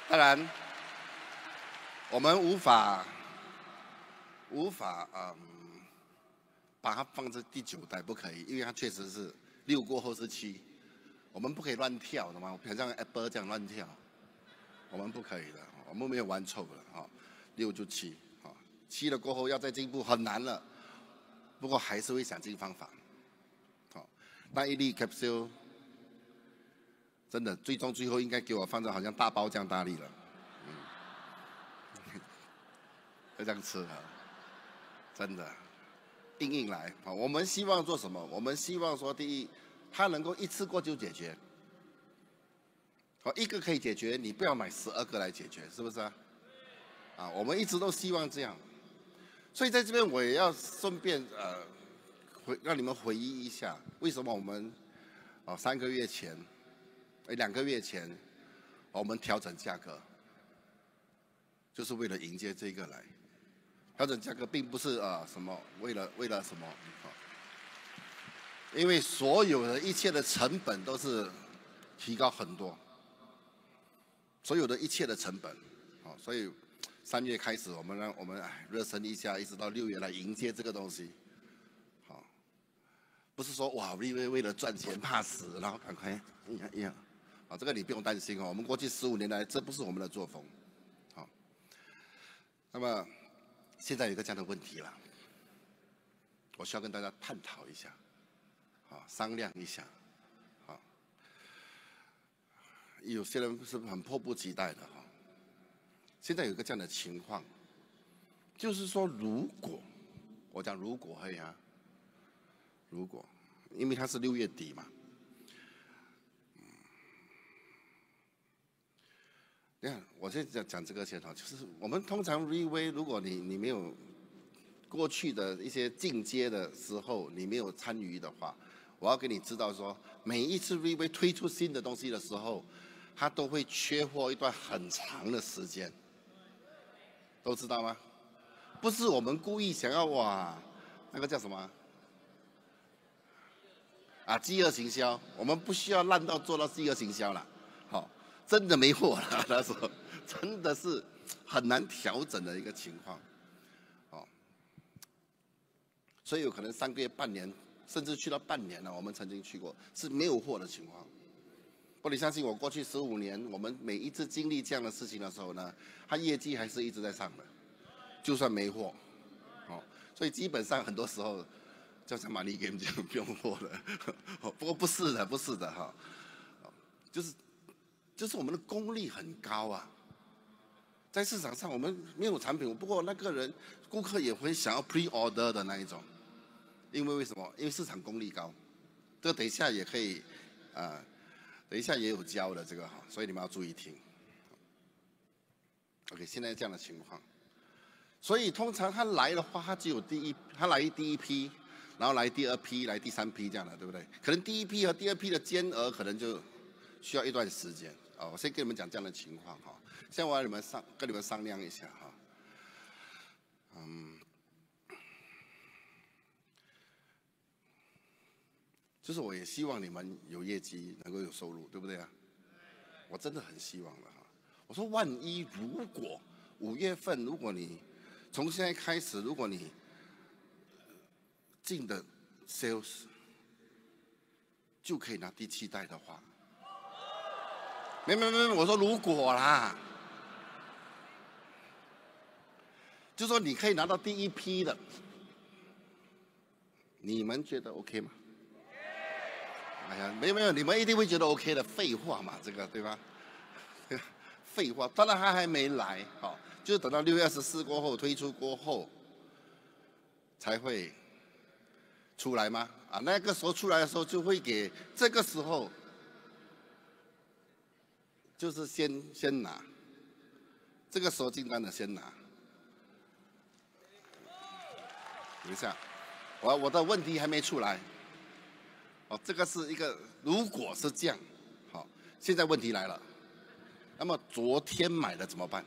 A: 当然，我们无法把它放在第9代，不可以，因为它确实是6过后是7。我们不可以乱跳的嘛，比如像 Apple 这样乱跳，我们不可以的，我们没有玩臭了6就7，7了过后要再进步很难了，不过还是会想尽方法。那一粒 capsule 真的最后应该给我放在好像大包酱大粒了，就这样吃真的硬来。我们希望做什么？我们希望说，第一，它能够一次过就解决。一个可以解决，你不要买12个来解决，是不是啊？我们一直都希望这样。所以在这边我也要顺便让你们回忆一下，为什么我们2个月前，2个月前，我们调整价格，就是为了迎接这个来。调整价格并不是什么为了什么，因为所有的一切的成本都是提高很多，所有的一切的成本，所以3月开始，我们热身一下，一直到6月来迎接这个东西，不是说哇为了赚钱怕死，然后赶快这个你不用担心我们过去15年来这不是我们的作风，那么现在有一个这样的问题了，我需要跟大家探讨一下，商量一下，有些人是很迫不及待的现在有一个这样的情况，就是说如果我讲如果而已如果因为它是6月底嘛，你看我现在讲这个先就是我们通常 Re-Wave 如果你没有过去的一些进阶的时候你没有参与的话，我要给你知道说，每一次 Re-Wave 推出新的东西的时候，它都会缺货一段很长的时间，都知道吗？不是我们故意想要哇，那个叫什么？啊，饥饿行销，我们不需要烂到做到饥饿行销了。好，真的没货了，那时候真的是很难调整的一个情况。哦，所以有可能3个月、半年，甚至去到半年了，我们曾经去过是没有货的情况。不，你相信我，过去15年，我们每一次经历这样的事情的时候呢，它业绩还是一直在上的，就算没货，哦，所以基本上很多时候，就像玛丽 game 就不用货了。不过不是的，不是的哈，就是我们的功力很高啊，在市场上我们没有产品，不过那个人顾客也会想要 pre order 的那一种，因为为什么？因为市场功力高，这个等一下也可以等一下也有教的这个哈，所以你们要注意听。OK， 现在这样的情况，所以通常他来的话，他只有他来第一批，然后来第2批，来第3批这样的，对不对？可能第1批和第2批的间额可能就需要一段时间。哦，我先跟你们讲这样的情况哈。现在我要跟你们商量一下哈。就是我也希望你们有业绩，能够有收入，对不对啊？我真的很希望的哈。我说，万一如果5月份，如果你从现在开始，如果你进的 sales 就可以拿第7代的话，没，我说如果啦，就说你可以拿到第1批的，你们觉得 OK 吗？哎呀，没有，你们一定会觉得 OK 的，废话嘛，这个对吧？废话，当然他还没来，好，就是等到6月24过后推出过后才会出来吗？啊，那个时候出来的时候就会给这个时候就是先拿，这个时候进单的先拿。等一下，我的问题还没出来。哦，这个是一个，如果是这样，好，现在问题来了，那么昨天买的怎么办？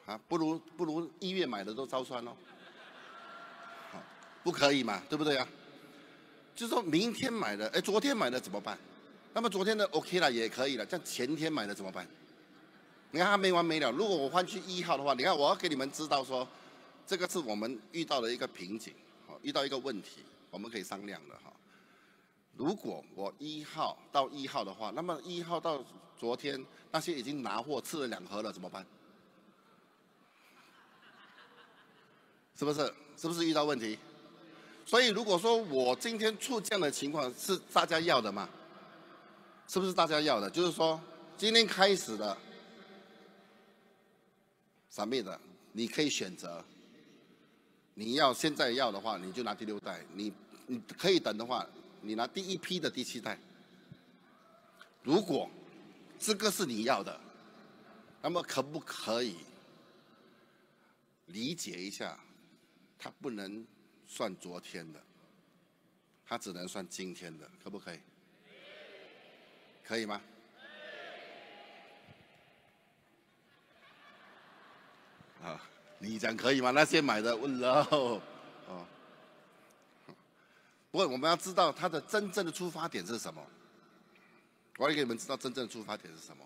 A: 啊，不如1月买的都照算咯，好，不可以嘛，对不对啊？就是说明天买的，哎，昨天买的怎么办？那么昨天的 OK 了，也可以了，像前天买的怎么办？你看它没完没了。如果我换去1号的话，你看我要给你们知道说，这个是我们遇到的一个瓶颈，遇到一个问题，我们可以商量的哈。如果我1号到1号的话，那么1号到昨天那些已经拿货吃了2盒了怎么办？是不是？是不是遇到问题？所以如果说我今天出这样的情况是大家要的吗？是不是大家要的？就是说今天开始的。submit的，你可以选择，你要现在要的话，你就拿第6代；你可以等的话，你拿第1批的第7代。如果这个是你要的，那么可不可以理解一下？它不能算昨天的，它只能算今天的，可不可以？可以吗？啊，你讲可以吗？那些买的问了哦。不过我们要知道它的真正的出发点是什么。我要给你们知道真正的出发点是什么，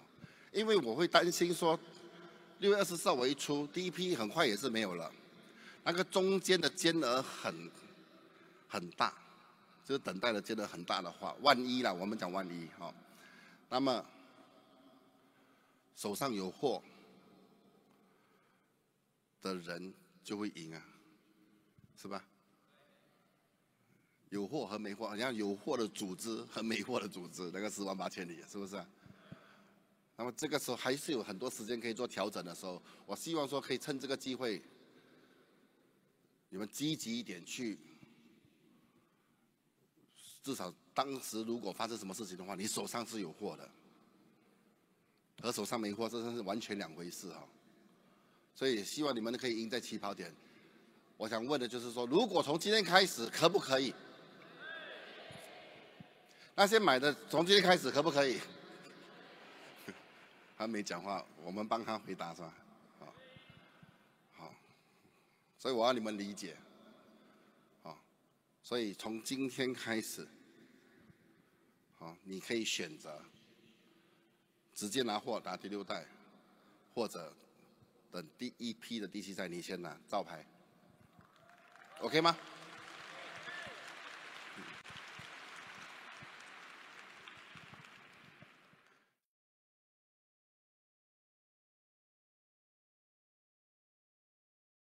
A: 因为我会担心说，6月24号我一出，第1批很快也是没有了，那个中间的间额很大，就是等待的间额很大的话，万一啦，我们讲万一哈，那么手上有货的人就会赢啊，是吧？有货和没货，好像有货的组织和没货的组织，那个10万8千里，是不是啊？那么这个时候还是有很多时间可以做调整的时候，我希望说可以趁这个机会，你们积极一点去，至少当时如果发生什么事情的话，你手上是有货的，和手上没货，这是完全2回事哈。所以希望你们可以赢在起跑点。我想问的就是说，如果从今天开始，可不可以？那些买的从今天开始可不可以？他没讲话，我们帮他回答是吧？好，所以我要你们理解，所以从今天开始，你可以选择直接拿货打第6代，或者等第1批的第7代你先拿照牌 ，OK 吗？